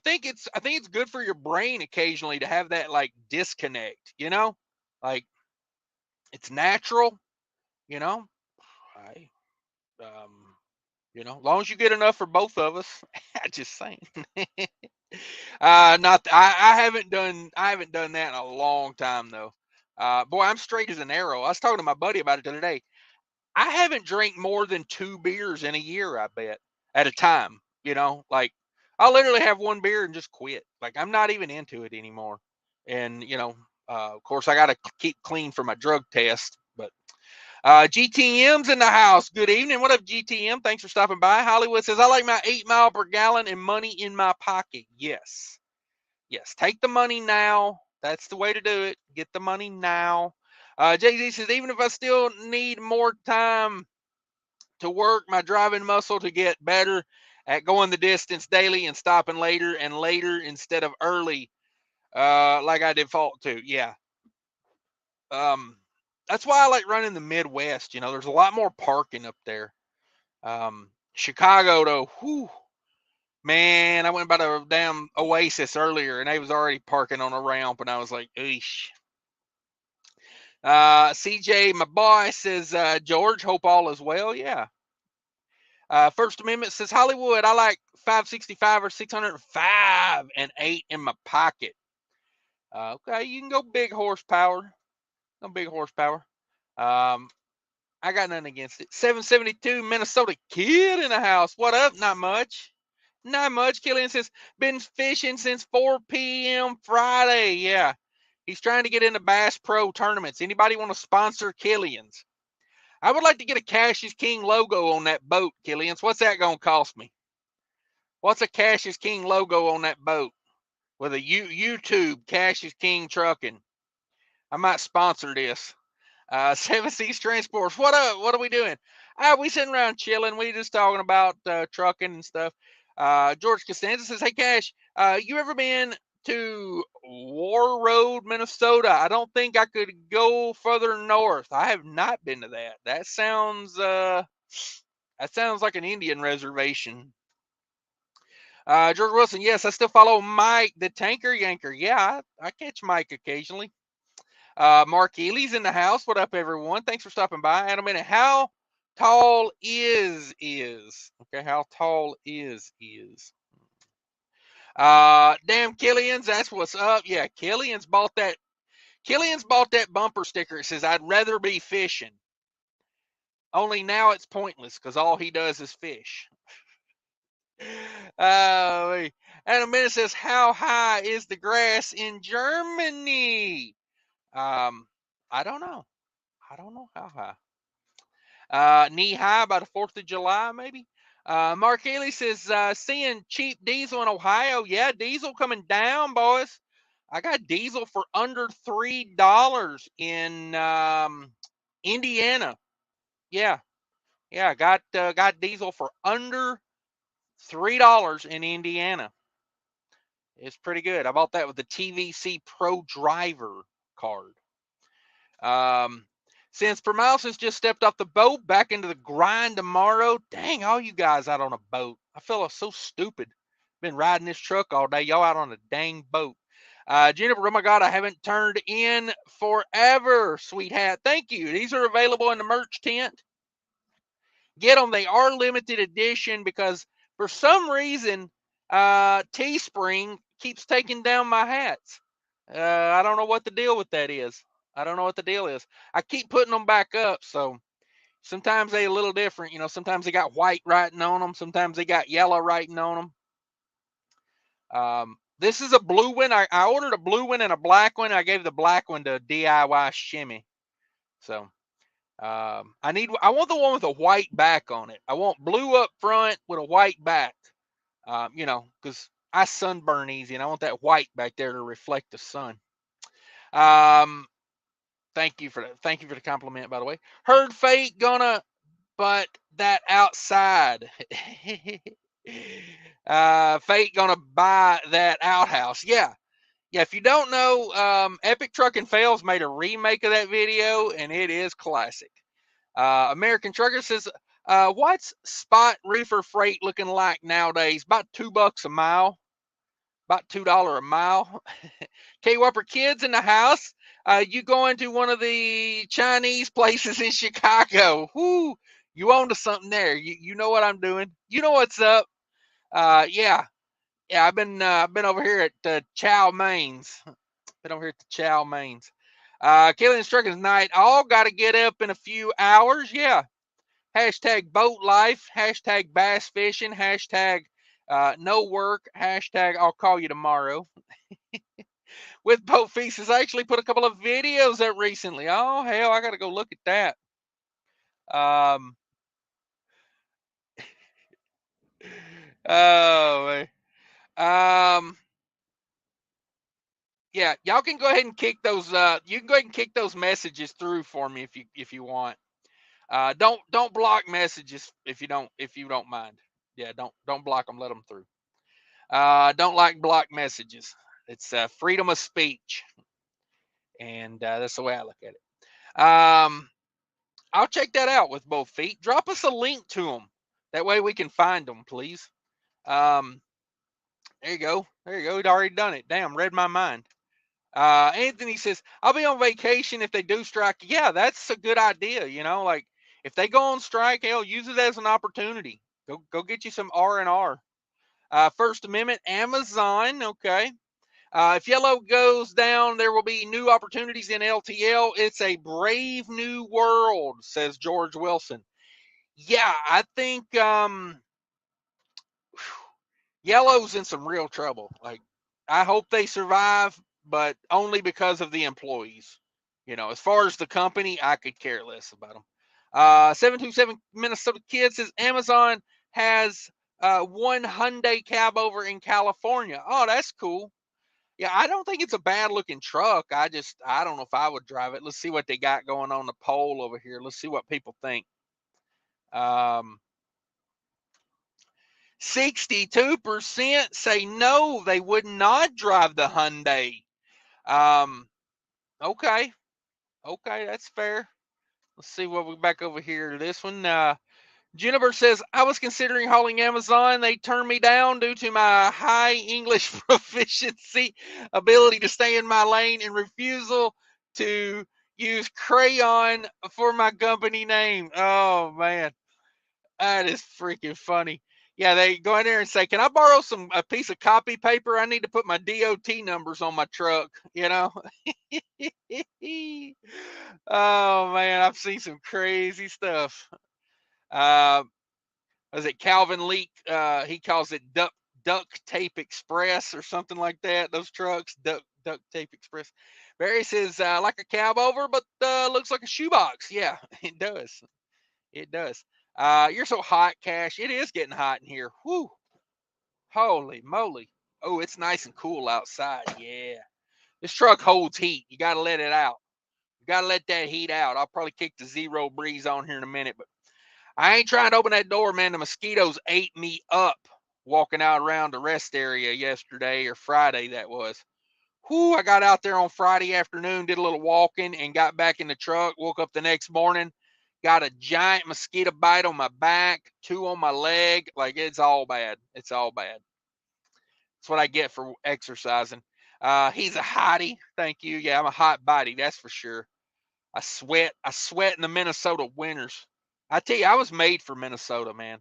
think it's good for your brain occasionally to have that like disconnect. Like it's natural, you know. I um as long as you get enough for both of us. I just saying. Not I haven't done that in a long time though. Boy, I'm straight as an arrow. I was talking to my buddy about it the other day. I haven't drank more than 2 beers in a year, I bet, at a time. Like I'll literally have one beer and just quit. Like I'm not even into it anymore. And of course I gotta keep clean for my drug test, but GTM's in the house. Good evening. What up, GTM? Thanks for stopping by. Hollywood says, I like my 8 mile per gallon and money in my pocket. Yes. Yes. Take the money now. That's the way to do it. Get the money now. Jay-Z says, even if I still need more time to work my driving muscle to get better at going the distance daily and stopping later and later instead of early, like I default to. Yeah. Um, that's why I like running the Midwest. There's a lot more parking up there. Chicago though, whew, man, I went by the damn Oasis earlier and they was already parking on a ramp and I was like, eesh. CJ, my boy says, George, hope all is well. Yeah. First Amendment says Hollywood, I like 565 or 605 and 8 in my pocket. Okay, you can go big horsepower. No big horsepower. I got nothing against it. 772 Minnesota kid in the house. What up? Not much. Not much. Killian says, been fishing since 4 p.m. Friday. Yeah. He's trying to get into Bass Pro tournaments. Anybody want to sponsor Killian's? I would like to get a Cash is King logo on that boat, Killian's. What's that going to cost me? What's a Cash is King logo on that boat? With a YouTube, Cash is King Trucking. I might sponsor this. Seven Seas Transports. What up? What are we doing? We sitting around chilling. We just talking about trucking and stuff. George Costanza says, "Hey Cash, you ever been to War Road, Minnesota? I don't think I could go further north. I have not been to that. That sounds like an Indian reservation." George Wilson, yes, I still follow Mike, the tanker yanker. Yeah, I catch Mike occasionally. Mark Ely's in the house. What up, everyone? Thanks for stopping by. And a minute, how tall is? Okay, how tall is? Damn, Killian's, that's what's up. Yeah, Killian's bought that bumper sticker. It says, I'd rather be fishing. Only now it's pointless because all he does is fish. And a minute says, how high is the grass in Germany? I don't know. I don't know how high. Knee high by the 4th of July, maybe. Mark Haley says, seeing cheap diesel in Ohio. Yeah, diesel coming down, boys. I got diesel for under $3 in Indiana. Yeah, got diesel for under $3 in Indiana. It's pretty good. I bought that with the TVC Pro Driver card. Since Permouses just stepped off the boat, back into the grind tomorrow. Dang, all you guys out on a boat. I feel so stupid. Been riding this truck all day. Y'all out on a dang boat. Jennifer, oh my God, I haven't turned in forever, sweet hat. Thank you. These are available in the merch tent. Get them. They are limited edition because for some reason, Teespring keeps taking down my hats. I don't know what the deal with that is. I don't know what the deal is. I keep putting them back up, so sometimes they a little different. You know, sometimes they got white writing on them. Sometimes they got yellow writing on them. This is a blue one. I ordered a blue one and a black one. I gave the black one to DIY Shimmy. So I want the one with a white back on it. I want blue up front with a white back. You know, because I sunburn easy and I want that white back there to reflect the sun. Thank you for the compliment, by the way. Heard Fate gonna but that outside. Fate gonna buy that outhouse. Yeah. If you don't know, Epic Trucking Fails made a remake of that video, and it is classic. American Trucker says, what's spot reefer freight looking like nowadays? About $2 a mile. About $2 a mile. K-Whopper kids in the house. You going to one of the Chinese places in Chicago. Whoo, you on to something there. You know what I'm doing. You know what's up. Yeah, I've been over here at Chow Main's. Been over here at the Chow Main's. Killing Truckers Night. All got to get up in a few hours. Yeah. Hashtag boat life. Hashtag bass fishing. Hashtag no work. Hashtag I'll call you tomorrow. With Boat Feasts, I actually put a couple of videos up recently. Oh hell, I gotta go look at that. Oh man. Yeah, y'all can go ahead and kick those. You can go ahead and kick those messages through for me if you want. Don't block messages if you don't mind. Yeah, don't block them. Let them through. Don't like block messages. It's freedom of speech, and that's the way I look at it. I'll check that out with both feet. Drop us a link to them. That way we can find them, please. There you go. There you go. He'd already done it. Damn, read my mind. Anthony says, I'll be on vacation if they do strike. Yeah, that's a good idea. You know, like if they go on strike, hell, use it as an opportunity. Go get you some R&R. First Amendment, Amazon. Okay. If yellow goes down, there will be new opportunities in LTL. It's a brave new world, says George Wilson. Yeah, I think yellow's in some real trouble. Like, I hope they survive, but only because of the employees. You know, as far as the company, I could care less about them. 727 Minnesota Kid says Amazon has one Hyundai cab over in California. Oh, that's cool. Yeah, I don't think it's a bad looking truck. I don't know if I would drive it. Let's see what they got going on the poll over here. Let's see what people think. 62% say no, they would not drive the Hyundai. Okay, that's fair. Let's see what we back over here to this one. Jennifer says, I was considering hauling Amazon. They turned me down due to my high English proficiency, ability to stay in my lane, and refusal to use crayon for my company name. Oh, man. That is freaking funny. Yeah, they go in there and say, can I borrow a piece of copy paper? I need to put my DOT numbers on my truck, you know? Oh man, I've seen some crazy stuff. Uh, was it Calvin Leak? He calls it duct tape express or something like that. Those trucks, duct tape express. Barry says like a cab over, but looks like a shoebox. Yeah, it does. It does. You're so hot, Cash. It is getting hot in here. Whoo! Holy moly! Oh, it's nice and cool outside. Yeah, this truck holds heat. You got to let it out. You got to let that heat out. I'll probably kick the zero breeze on here in a minute, but I ain't trying to open that door, man. The mosquitoes ate me up walking out around the rest area yesterday or Friday, that was. Whoo, I got out there on Friday afternoon, did a little walking, and got back in the truck. Woke up the next morning, got a giant mosquito bite on my back, 2 on my leg. Like, it's all bad. It's all bad. That's what I get for exercising. He's a hottie. Thank you. Yeah, I'm a hot body, that's for sure. I sweat. I sweat in the Minnesota winters. I tell you, I was made for Minnesota, man.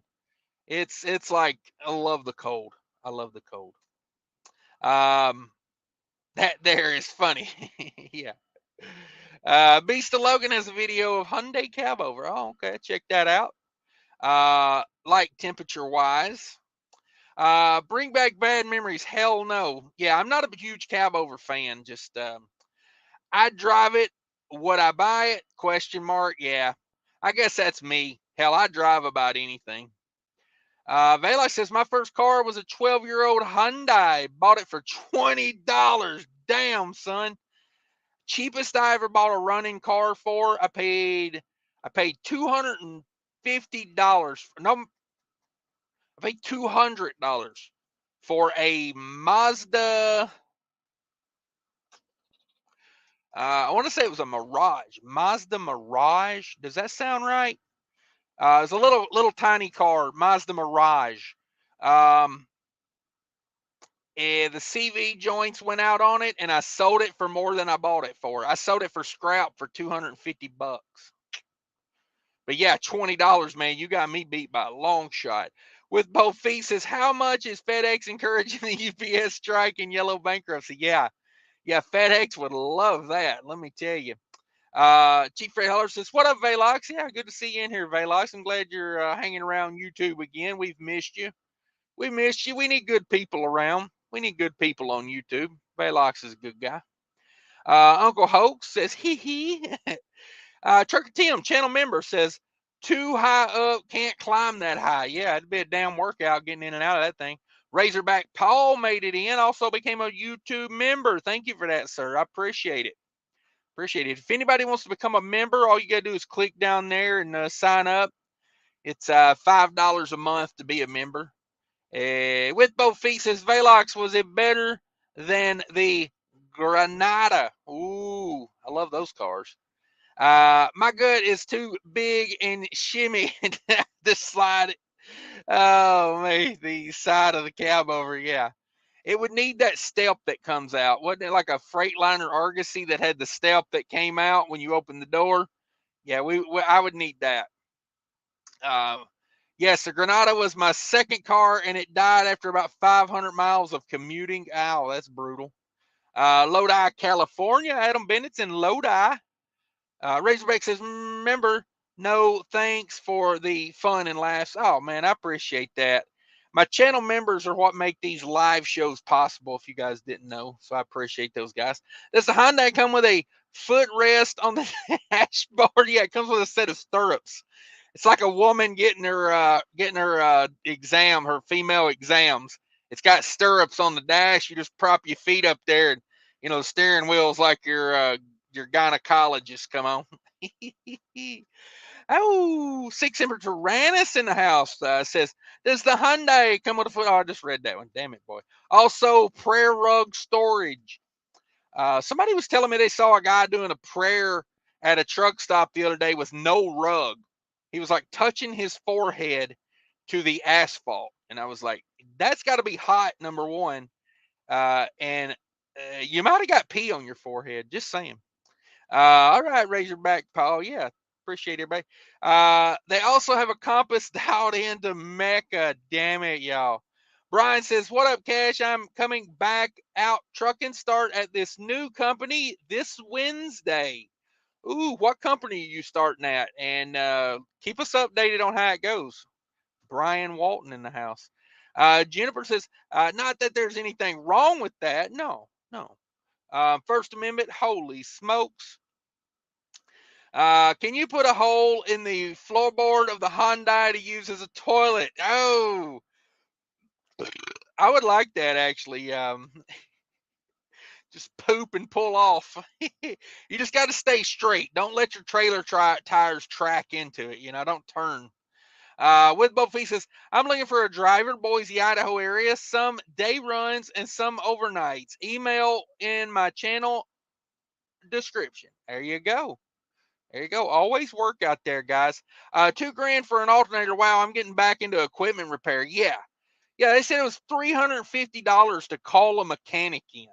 It's like I love the cold. I love the cold. Um, that there is funny. Yeah. Beast of Logan has a video of Hyundai cab over. Oh, okay. Check that out. Like temperature wise. Bring back bad memories. Hell no. Yeah, I'm not a huge cab over fan. Just I drive it. Would I buy it? Question mark. Yeah. I guess that's me. Hell, I drive about anything. Vela says, my first car was a 12-year-old Hyundai. Bought it for $20. Damn, son. Cheapest I ever bought a running car for. I paid $250. No, I paid $200 for a Mazda. I want to say it was a Mirage. Mazda Mirage. Does that sound right? It's a little tiny car, Mazda Mirage. The CV joints went out on it, and I sold it for more than I bought it for. I sold it for scrap for $250. But yeah, $20, man. You got me beat by a long shot. With both feet says, how much is FedEx encouraging the UPS strike and yellow bankruptcy? Yeah, FedEx would love that. Let me tell you. Chief Fred Heller says, what up, Velox? Yeah, good to see you in here, Velox. I'm glad you're hanging around YouTube again. We've missed you. We missed you. We need good people around. We need good people on YouTube. Velox is a good guy. Uncle Hoax says, hee hee. Trucker Tim, channel member, says, too high up, can't climb that high. Yeah, it'd be a damn workout getting in and out of that thing. Razorback Paul made it in, also became a YouTube member. Thank you for that, sir. I appreciate it. Appreciate it. If anybody wants to become a member, all you got to do is click down there and sign up. It's $5 a month to be a member. With both feet says, Velox, was it better than the Granada? Ooh, I love those cars. My gut is too big and shimmy to slide it. Oh, man, the side of the cab over, yeah. It would need that step that comes out. Wasn't it like a Freightliner Argosy that had the step that came out when you opened the door? Yeah, I would need that. Yes, the Granada was my second car, and it died after about 500 miles of commuting. Ow, that's brutal. Lodi, California. Adam Bennett's in Lodi. Razorback says, remember, no thanks for the fun and laughs. Oh, man, I appreciate that. My channel members are what make these live shows possible, if you guys didn't know. So I appreciate those guys. Does the Hyundai come with a footrest on the dashboard? Yeah, it comes with a set of stirrups. It's like a woman getting her exam, her female exams. It's got stirrups on the dash. You just prop your feet up there, and the steering wheel's like your gynecologist. Come on. Oh, Six Ember Tyrannus in the house says, does the Hyundai come with a foot? Oh, I just read that one. Damn it, boy. Also, prayer rug storage. Somebody was telling me they saw a guy doing a prayer at a truck stop the other day with no rug. He was like touching his forehead to the asphalt. And I was like, that's got to be hot, number one. And you might have got pee on your forehead. Just saying. All right, Razorback Paul. Yeah, appreciate everybody. They also have a compass dialed into Mecca. Damn it, y'all. Brian says, what up, Cash? I'm coming back out trucking. Start at this new company this Wednesday. Ooh, what company are you starting at? And keep us updated on how it goes. Brian Walton in the house. Jennifer says, not that there's anything wrong with that. No, no. First Amendment, holy smokes. Can you put a hole in the floorboard of the Hyundai to use as a toilet? Oh, I would like that actually. Just poop and pull off. You just got to stay straight. Don't let your trailer tires track into it. Don't turn. With both pieces, I'm looking for a driver, Boise, Idaho area, some day runs and some overnights. Email in my channel description. There you go. There you go. Always work out there, guys. $2,000 for an alternator. Wow, I'm getting back into equipment repair. Yeah. Yeah, they said it was $350 to call a mechanic in.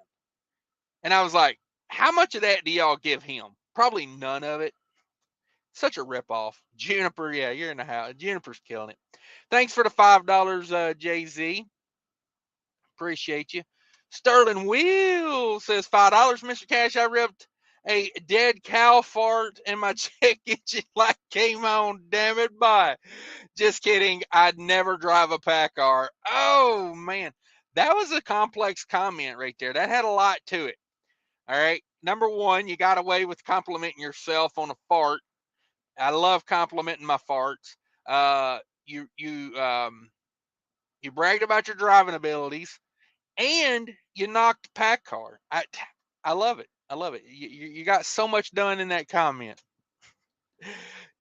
And I was like, how much of that do y'all give him? Probably none of it. Such a ripoff. Juniper, yeah, you're in the house. Juniper's killing it. Thanks for the $5, Jay-Z. Appreciate you. Sterling Will says $5, Mr. Cash. I ripped a dead cow fart in my check engine light came on. Damn it, bye. Just kidding. I'd never drive a PACCAR. Oh man, that was a complex comment right there. That had a lot to it. All right. Number one, you got away with complimenting yourself on a fart. I love complimenting my farts. You bragged about your driving abilities, and you knocked PACCAR. I love it. I love it. You got so much done in that comment.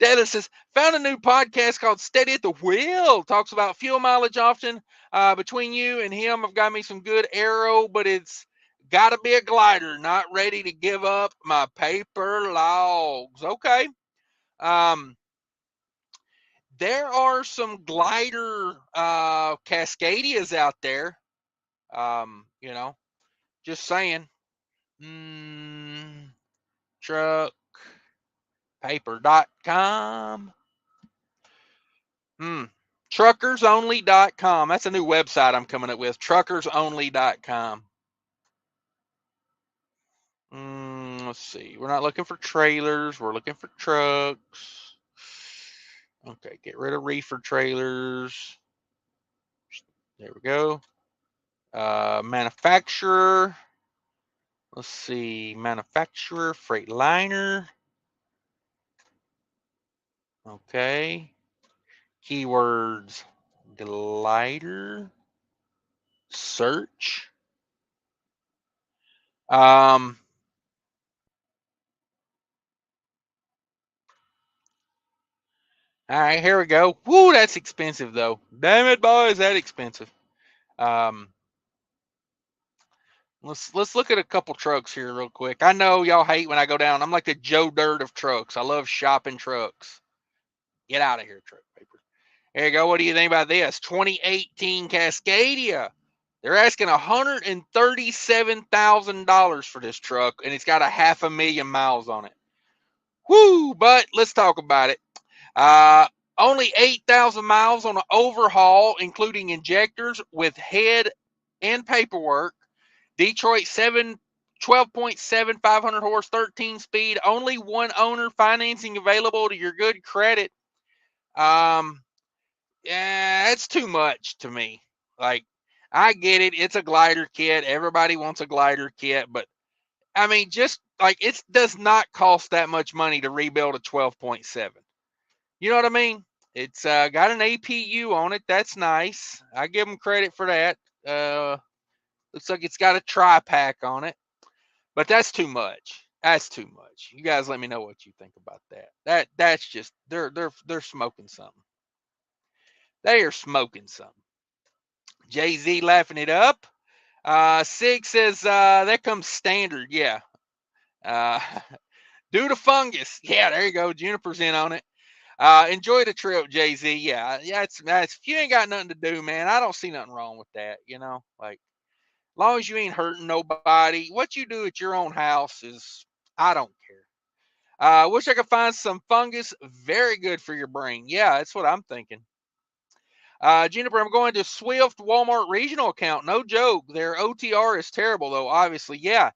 Dallas says, found a new podcast called Steady at the Wheel. Talks about fuel mileage often. Between you and him, I've got me some good aero, but it's got to be a glider. Not ready to give up my paper logs. Okay. There are some glider Cascadias out there. Just saying. Truckpaper.com. Truckersonly.com. That's a new website I'm coming up with. Truckersonly.com. Let's see. We're not looking for trailers. We're looking for trucks. Okay, get rid of reefer trailers. There we go. Manufacturer. Let's see. Manufacturer, Freightliner. Okay. Keywords. Glider. Search. All right, here we go. Woo, that's expensive though. Damn it, boy, is that expensive. Let's look at a couple trucks here real quick. I know y'all hate when I go down. I'm like the Joe Dirt of trucks. I love shopping trucks. Get out of here, truck paper. There you go. What do you think about this? 2018 Cascadia. They're asking $137,000 for this truck, and it's got 500,000 miles on it. Woo! But let's talk about it. Only 8,000 miles on an overhaul, including injectors with head and paperwork. Detroit 12.7, 500 horse, 13 speed. Only one owner. Financing available to your good credit. Yeah, it's too much to me. Like, I get it. It's a glider kit. Everybody wants a glider kit, but I mean, just like it does not cost that much money to rebuild a 12.7. You know what I mean? It's got an APU on it. That's nice. I give them credit for that. Looks like it's got a tri-pack on it, but that's too much. That's too much. You guys let me know what you think about that. That's just they're smoking something. They are smoking something. Jay-Z laughing it up. Sig says that comes standard. Yeah. Due to fungus. Yeah, there you go. Juniper's in on it. Enjoy the trip, Jay-Z. Yeah, it's if you ain't got nothing to do, man, I don't see nothing wrong with that. Like as long as you ain't hurting nobody, what you do at your own house is I don't care. Wish I could find some fungus. Very good for your brain. Yeah, that's what I'm thinking. Juniper, I'm going to Swift Walmart regional account. No joke. Their OTR is terrible though, obviously. Yeah.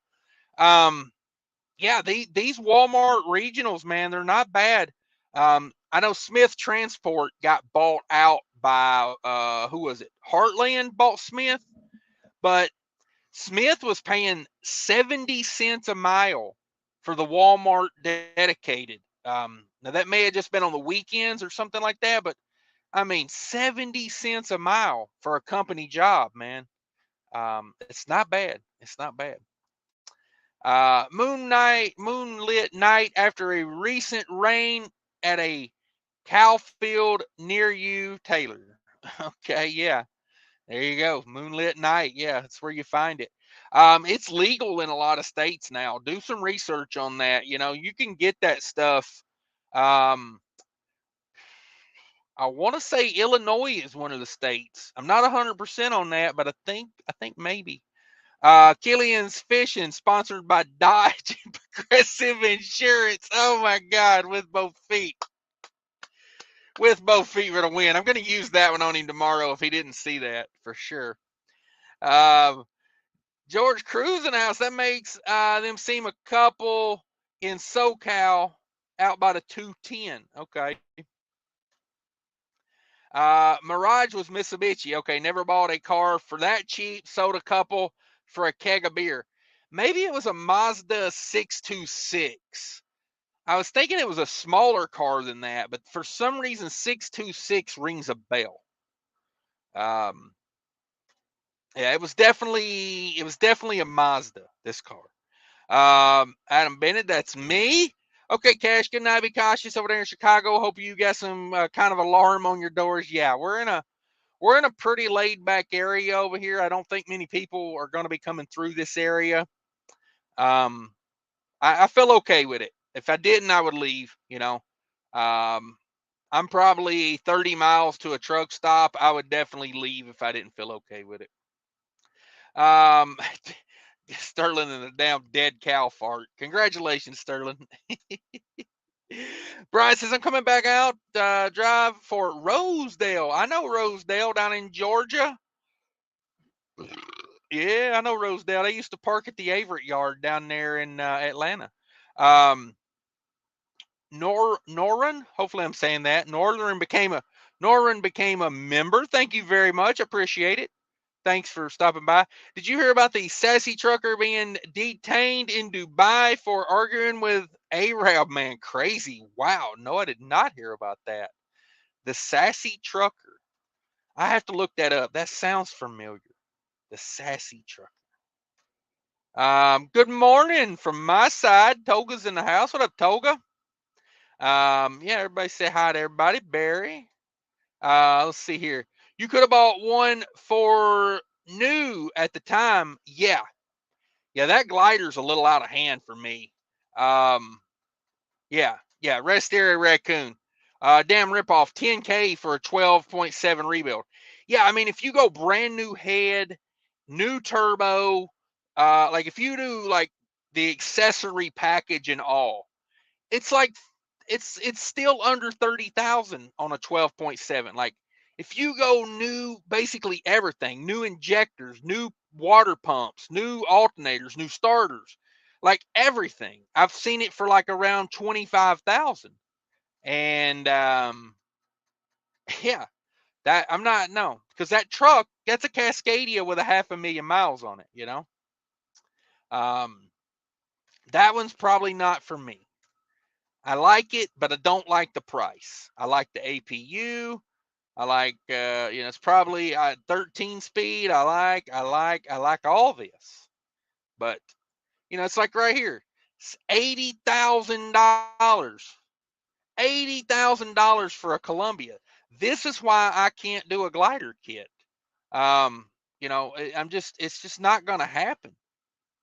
Yeah, these Walmart regionals, man, they're not bad. I know Smith Transport got bought out by who was it? Heartland bought Smith, but Smith was paying 70 cents a mile for the Walmart dedicated. Now that may have just been on the weekends or something like that, but I mean 70 cents a mile for a company job, man. It's not bad. It's not bad. Moonlit night after a recent rain at a cow field near you, Taylor. Okay, yeah. There you go. Moonlit night. Yeah, that's where you find it. It's legal in a lot of states now. Do some research on that. You know, you can get that stuff. Um, I want to say Illinois is one of the states. I'm not 100% on that, but I think maybe. Killian's Fishing, sponsored by Dodge Progressive Insurance. Oh my God, with both feet. With both feet for the win. I'm going to use that one on him tomorrow if he didn't see that for sure. George Cruising House, that makes them seem a couple in SoCal out by the 210. Okay. Mirage was Mitsubishi. Okay, never bought a car for that cheap. Sold a couple for a keg of beer. Maybe it was a Mazda 626. I was thinking it was a smaller car than that, but for some reason 626 rings a bell. Yeah, it was definitely a Mazda, this car. Adam Bennett, that's me. Okay, Cash, good night. Be cautious over there in Chicago. Hope you got some kind of alarm on your doors. Yeah, we're in a pretty laid back area over here. I don't think many people are going to be coming through this area. I feel okay with it. If I didn't, I would leave. You know, um, I'm probably 30 miles to a truck stop. I would definitely leave if I didn't feel okay with it. Um, Sterling and a damn dead cow fart. Congratulations, Sterling. Brian says, I'm coming back out, drive for Rosedale. I know Rosedale down in Georgia. Yeah, I know Rosedale. They used to park at the Averett yard down there in Atlanta. Um, Norrin, hopefully I'm saying that. Norrin became a member. Thank you very much. Appreciate it. Thanks for stopping by. Did you hear about the sassy trucker being detained in Dubai for arguing with Arab man? Crazy. Wow. No, I did not hear about that. The sassy trucker. I have to look that up. That sounds familiar. The sassy trucker. Good morning from my side. Toga's in the house. What up, Toga? Yeah, everybody say hi to everybody. Barry. Let's see here. You could have bought one for new at the time. Yeah. Yeah, that glider's a little out of hand for me. Yeah. Rest area raccoon. Damn ripoff. 10K for a 12.7 rebuild. Yeah, I mean, if you go brand new head, new turbo, like if you do like the accessory package and all, it's like it's still under 30,000 on a 12.7. Like if you go new, basically everything, new injectors, new water pumps, new alternators, new starters, like everything. I've seen it for like around 25,000. And yeah, that I'm not no, because that truck, that's a Cascadia with a 500,000 miles on it, you know. Um that one's probably not for me. I like it, but I don't like the price. I like the APU. I like, it's probably 13 speed. I like all this, but it's like right here, it's $80,000, $80,000 for a Columbia. This is why I can't do a glider kit. It's just not going to happen.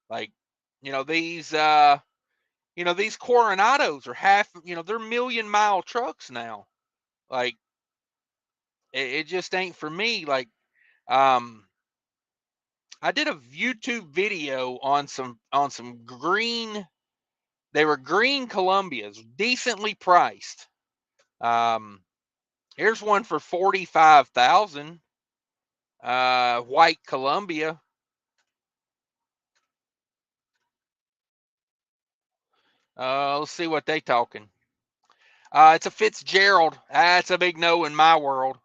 Like, these, these Coronados are they're 1,000,000 mile trucks now. Like, it just ain't for me. Like, I did a YouTube video on some green. They were green Columbias, decently priced. Here's one for 45,000. White Columbia. Let's see what they talking. It's a Fitzgerald. That's a big no in my world.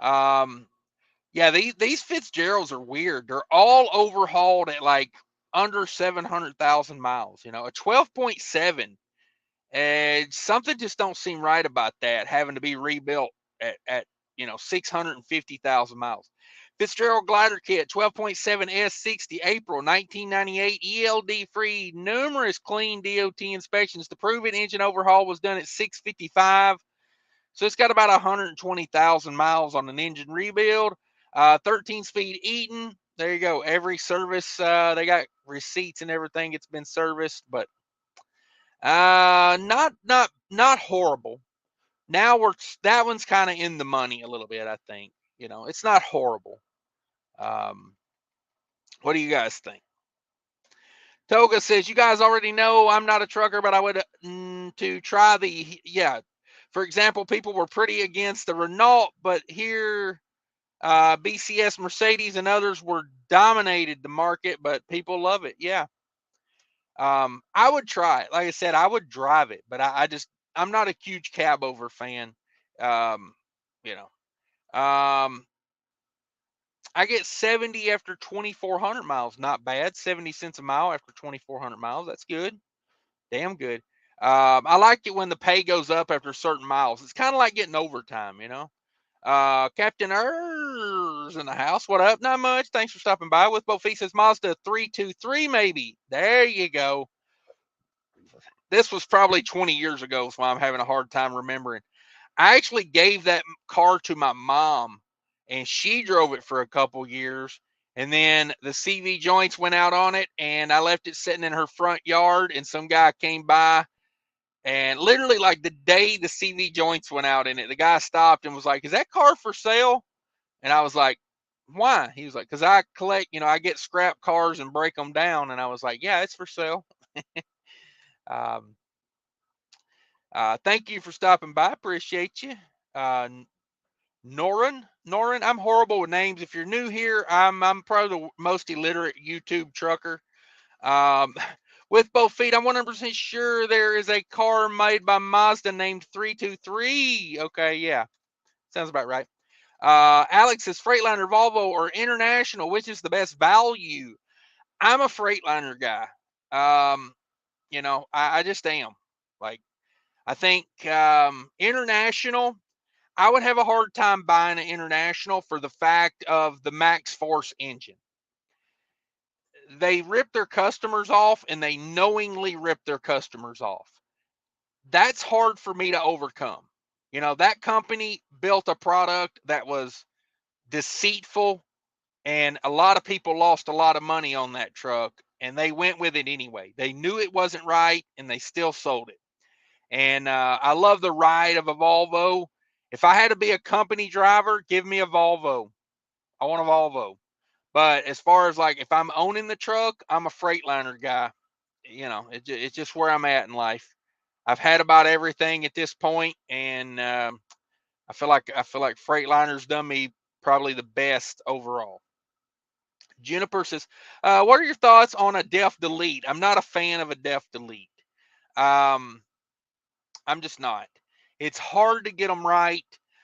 Yeah, these Fitzgeralds are weird. They're all overhauled at like under 700,000 miles. You know, a 12.7. And something just don't seem right about that having to be rebuilt at 650,000 miles. Fitzgerald glider kit 12.7 S60 April 1998 ELD free, numerous clean DOT inspections to prove it. Engine overhaul was done at 655. So it's got about 120,000 miles on an engine rebuild. 13-speed Eaton. There you go. Every service, they got receipts and everything. It's been serviced, but not horrible. Now that one's kind of in the money a little bit. I think it's not horrible. What do you guys think? Toga says, you guys already know I'm not a trucker, but I would to try the, yeah. For example, people were pretty against the Renault, but here BCS, Mercedes, and others were dominated the market, but people love it. Yeah. I would try it. Like I said, I would drive it, but I'm not a huge cab over fan. Um, you know, I get 70 after 2,400 miles. Not bad. 70 cents a mile after 2,400 miles. That's good. Damn good. I like it when the pay goes up after certain miles. It's kind of like getting overtime, Captain Er's in the house. What up? Not much. Thanks for stopping by. With both feet says Mazda 323, maybe. There you go. This was probably 20 years ago, so I'm having a hard time remembering. I actually gave that car to my mom, and she drove it for a couple years. And then the CV joints went out on it, and I left it sitting in her front yard. And some guy came by, and literally, like the day the CV joints went out in it, the guy stopped and was like, "Is that car for sale?" And I was like, "Why?" He was like, "Because I collect, I get scrap cars and break them down." And I was like, "Yeah, it's for sale." um, Thank you for stopping by. Appreciate you. Norin, I'm horrible with names. If you're new here, I'm probably the most illiterate YouTube trucker. Um, with both feet, I'm 100% sure there is a car made by Mazda named 323. Okay, yeah, sounds about right. Alex says Freightliner, Volvo, or International, which is the best value? I'm a Freightliner guy. I just am. Like, I think International, I would have a hard time buying an International for the fact of the Max Force engine. They rip their customers off, and they knowingly rip their customers off. That's hard for me to overcome. That company built a product that was deceitful, and a lot of people lost a lot of money on that truck, and they went with it anyway. They knew it wasn't right, and they still sold it. And I love the ride of a Volvo. If I had to be a company driver, give me a Volvo. I want a Volvo. But as far as like if I'm owning the truck, I'm a Freightliner guy. It's just where I'm at in life. I've had about everything at this point, and I feel like Freightliner's done me probably the best overall. Juniper says, "What are your thoughts on a def delete?" I'm not a fan of a def delete. Um, I'm just not. It's hard to get them right.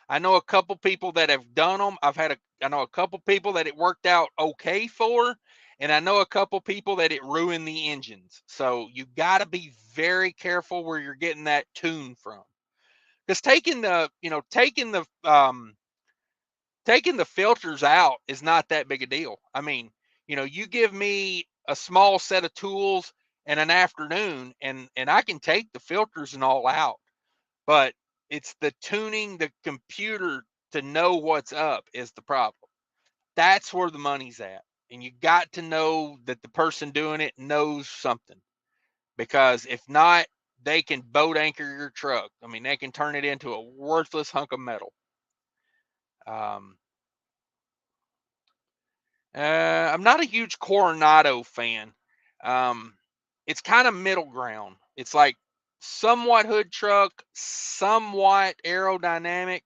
I know a couple people that have done them. I know a couple people that it worked out okay for, and I know a couple people that it ruined the engines. So you got to be very careful where you're getting that tune from. Because taking the filters out is not that big a deal. I mean, you give me a small set of tools and an afternoon, and I can take the filters and all out. But it's the tuning the computer to know what's up is the problem. That's where the money's at. And you got to know that the person doing it knows something. Because if not, they can boat anchor your truck. I mean, they can turn it into a worthless hunk of metal. I'm not a huge Coronado fan. It's kind of middle ground. It's like somewhat hood truck, somewhat aerodynamic.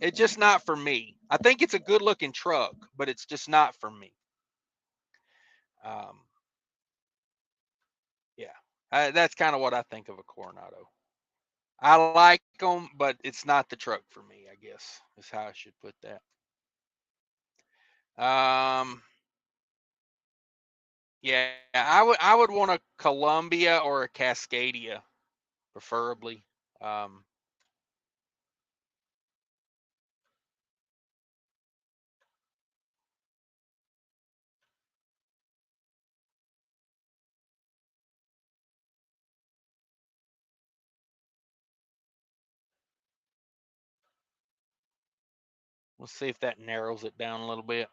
It's just not for me. I think it's a good looking truck, but it's just not for me. Yeah. That's kind of what I think of a Coronado. I like them, but it's not the truck for me, I guess, is how I should put that. Yeah, I would want a Columbia or a Cascadia, preferably. Um, let's see if that narrows it down a little bit.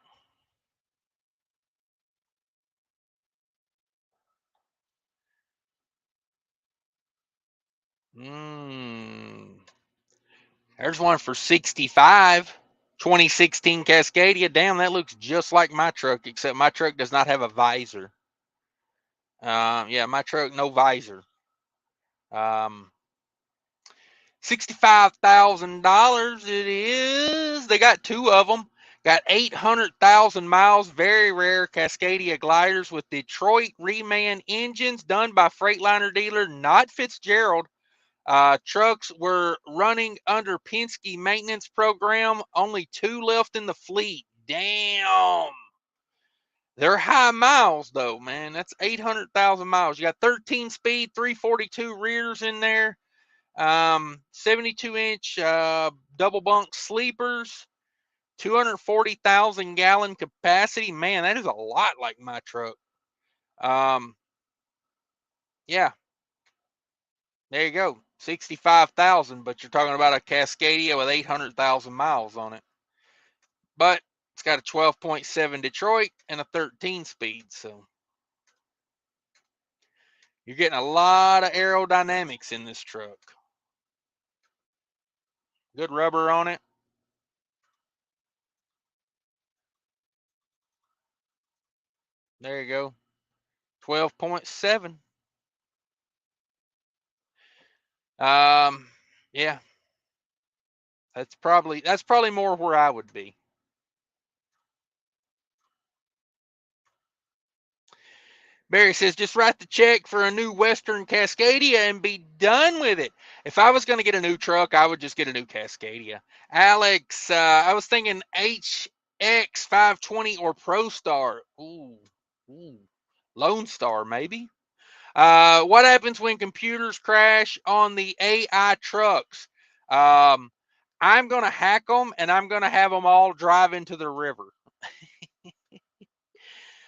There's one for 65. 2016 Cascadia. Damn, that looks just like my truck, except my truck does not have a visor. Yeah, my truck, no visor. $65,000 it is. They got two of them. Got 800,000 miles. Very rare Cascadia gliders with Detroit reman engines, done by Freightliner dealer, not Fitzgerald. Trucks were running under Penske maintenance program. Only two left in the fleet. Damn. They're high miles though, man. That's 800,000 miles. You got 13 speed, 342 rears in there. 72-inch double bunk sleepers, 240,000 gallon capacity. Man, that is a lot like my truck. Yeah, there you go. 65,000, but you're talking about a Cascadia with 800,000 miles on it. But it's got a 12.7 Detroit and a 13 speed, so you're getting a lot of aerodynamics in this truck. Good rubber on it. There you go. 12.7. Yeah, that's probably more where I would be. Barry says, just write the check for a new Western Cascadia and be done with it. If I was going to get a new truck, I would just get a new Cascadia. Alex, I was thinking HX 520 or ProStar. Ooh, Lone Star maybe. What happens when computers crash on the AI trucks? Um, I'm going to hack them and I'm going to have them all drive into the river.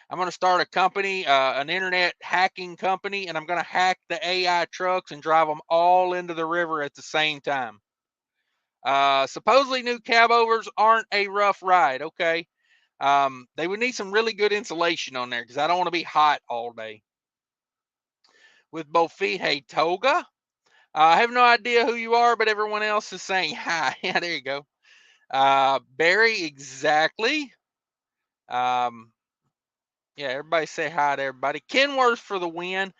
I'm going to start a company, an internet hacking company, and I'm going to hack the AI trucks and drive them all into the river at the same time. Supposedly new cab overs aren't a rough ride. Okay. They would need some really good insulation on there because I don't want to be hot all day. With both feet, hey, Toga. I have no idea who you are, but everyone else is saying hi. Yeah, there you go. Barry, exactly. Yeah, everybody say hi to everybody. Kenworth for the win.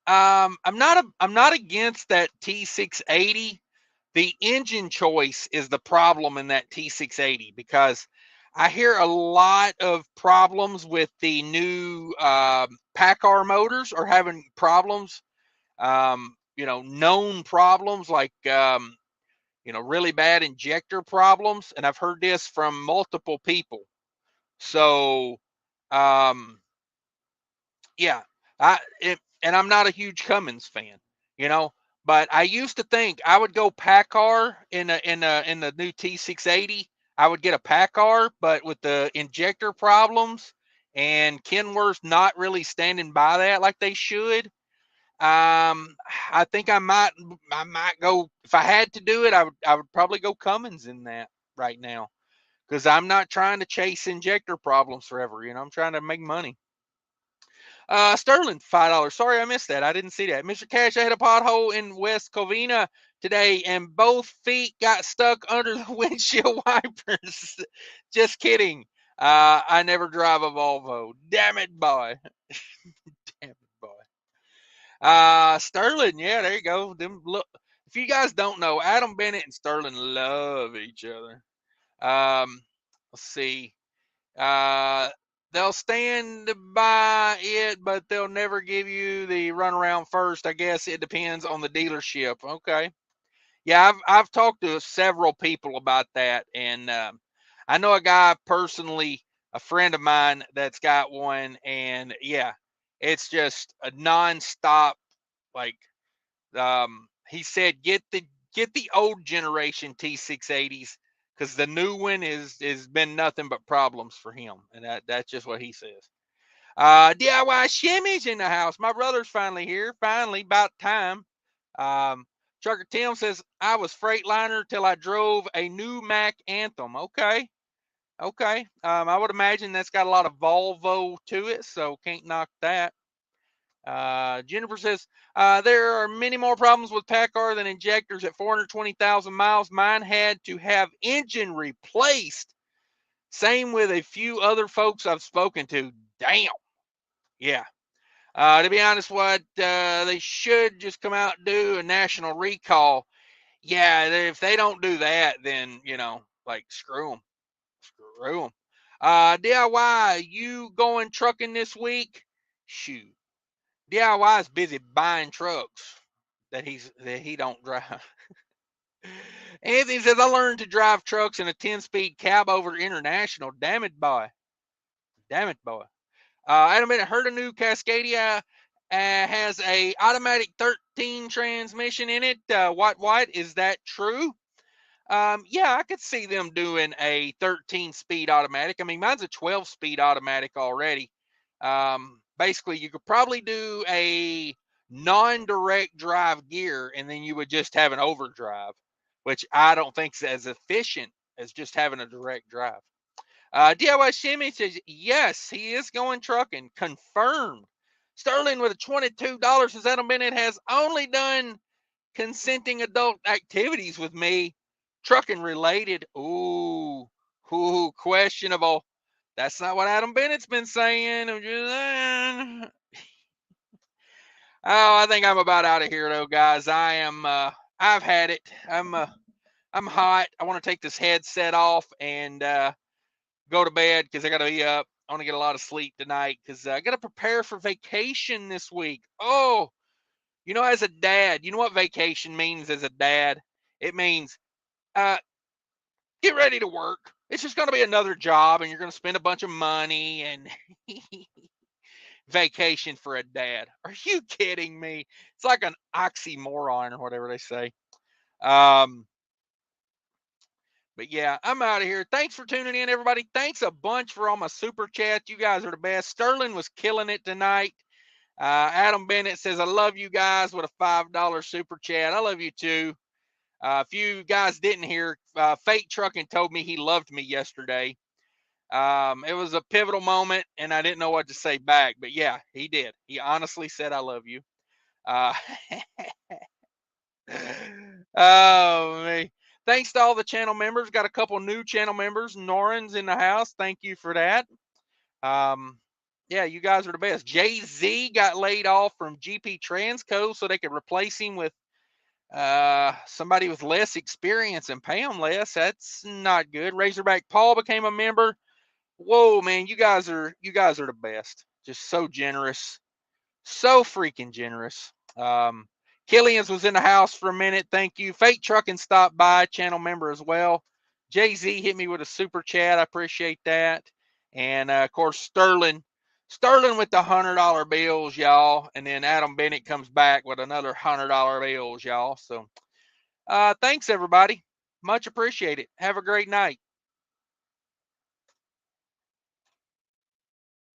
I'm not against that T680. The engine choice is the problem in that T680 because I hear a lot of problems with the new PACCAR motors are having problems. Known problems like really bad injector problems, and I've heard this from multiple people. So, um, yeah, and I'm not a huge Cummins fan, you know, but I used to think I would go PACCAR in the new T680. I would get a PACCAR, but with the injector problems and Kenworth not really standing by that like they should, I think I might go if I had to do it. I would probably go Cummins in that right now because I'm not trying to chase injector problems forever. I'm trying to make money. Sterling, $5. Sorry, I missed that. I didn't see that. Mr. Cash, I had a pothole in West Covina today, and both feet got stuck under the windshield wipers. Just kidding. I never drive a Volvo. Damn it, boy. Damn it, boy. Sterling, yeah, there you go. Them look. If you guys don't know, Adam Bennett and Sterling love each other. Let's see. Uh, they'll stand by it, but they'll never give you the runaround first. I guess it depends on the dealership. Okay. Yeah, I've talked to several people about that, and I know a guy personally, a friend of mine that's got one, and yeah, it's just a nonstop. Like he said, get the old generation T680s because the new one is been nothing but problems for him, and that's just what he says. DIY shimmies in the house. My brother's finally here. Finally, about time. Um, Trucker Tim says, I was Freightliner till I drove a new Mack Anthem. Okay. Okay. I would imagine that's got a lot of Volvo to it, so can't knock that. Jennifer says, there are many more problems with PACCAR than injectors at 420,000 miles. Mine had to have engine replaced. Same with a few other folks I've spoken to. Damn. Yeah. To be honest, what they should just come out and do a national recall. Yeah, if they don't do that, then like screw them, screw them. DIY, you going trucking this week? Shoot, DIY is busy buying trucks that he don't drive. Anthony says I learned to drive trucks in a 10-speed cab over international. Damn it, boy. Damn it, boy. Adam Bennett heard a new Cascadia has a automatic 13 transmission in it. What is that true? Yeah, I could see them doing a 13-speed automatic. I mean, mine's a 12-speed automatic already. Basically, you could probably do a non-direct drive gear, and then you would just have an overdrive, which I don't think is as efficient as just having a direct drive. DIY Shimmy says, yes, he is going trucking. Confirmed. Sterling with a $22 says Adam Bennett has only done consenting adult activities with me, trucking related. Ooh, questionable. That's not what Adam Bennett's been saying. I'm just oh, I think I'm about out of here though, guys. I am. I've had it. I'm hot. I want to take this headset off and go to bed because I got to be up. I want to get a lot of sleep tonight because I got to prepare for vacation this week. Oh, as a dad, you know what vacation means as a dad? It means uh, get ready to work. It's just going to be another job and you're going to spend a bunch of money and vacation for a dad. Are you kidding me? It's like an oxymoron or whatever they say. But yeah, I'm out of here. Thanks for tuning in, everybody. Thanks a bunch for all my super chats. You guys are the best. Sterling was killing it tonight. Adam Bennett says, I love you guys with a $5 super chat. I love you too. If you guys didn't hear, Fate Trucking told me he loved me yesterday. It was a pivotal moment, and I didn't know what to say back. But yeah, he did. He honestly said, I love you. Oh, man. Thanks to all the channel members. Got a couple new channel members. Noran's in the house. Thank you for that. Yeah, you guys are the best. Jay-Z got laid off from GP Transco so they could replace him with somebody with less experience and pay him less. That's not good. Razorback Paul became a member. Whoa, man, you guys are the best. Just so generous. So freaking generous. Killian's was in the house for a minute. Thank you. Fate Trucking stopped by, channel member as well. Jay-Z hit me with a super chat. I appreciate that. And of course, Sterling with the $100 bills, y'all. And then Adam Bennett comes back with another $100 bills, y'all. So thanks, everybody. Much appreciated. Have a great night.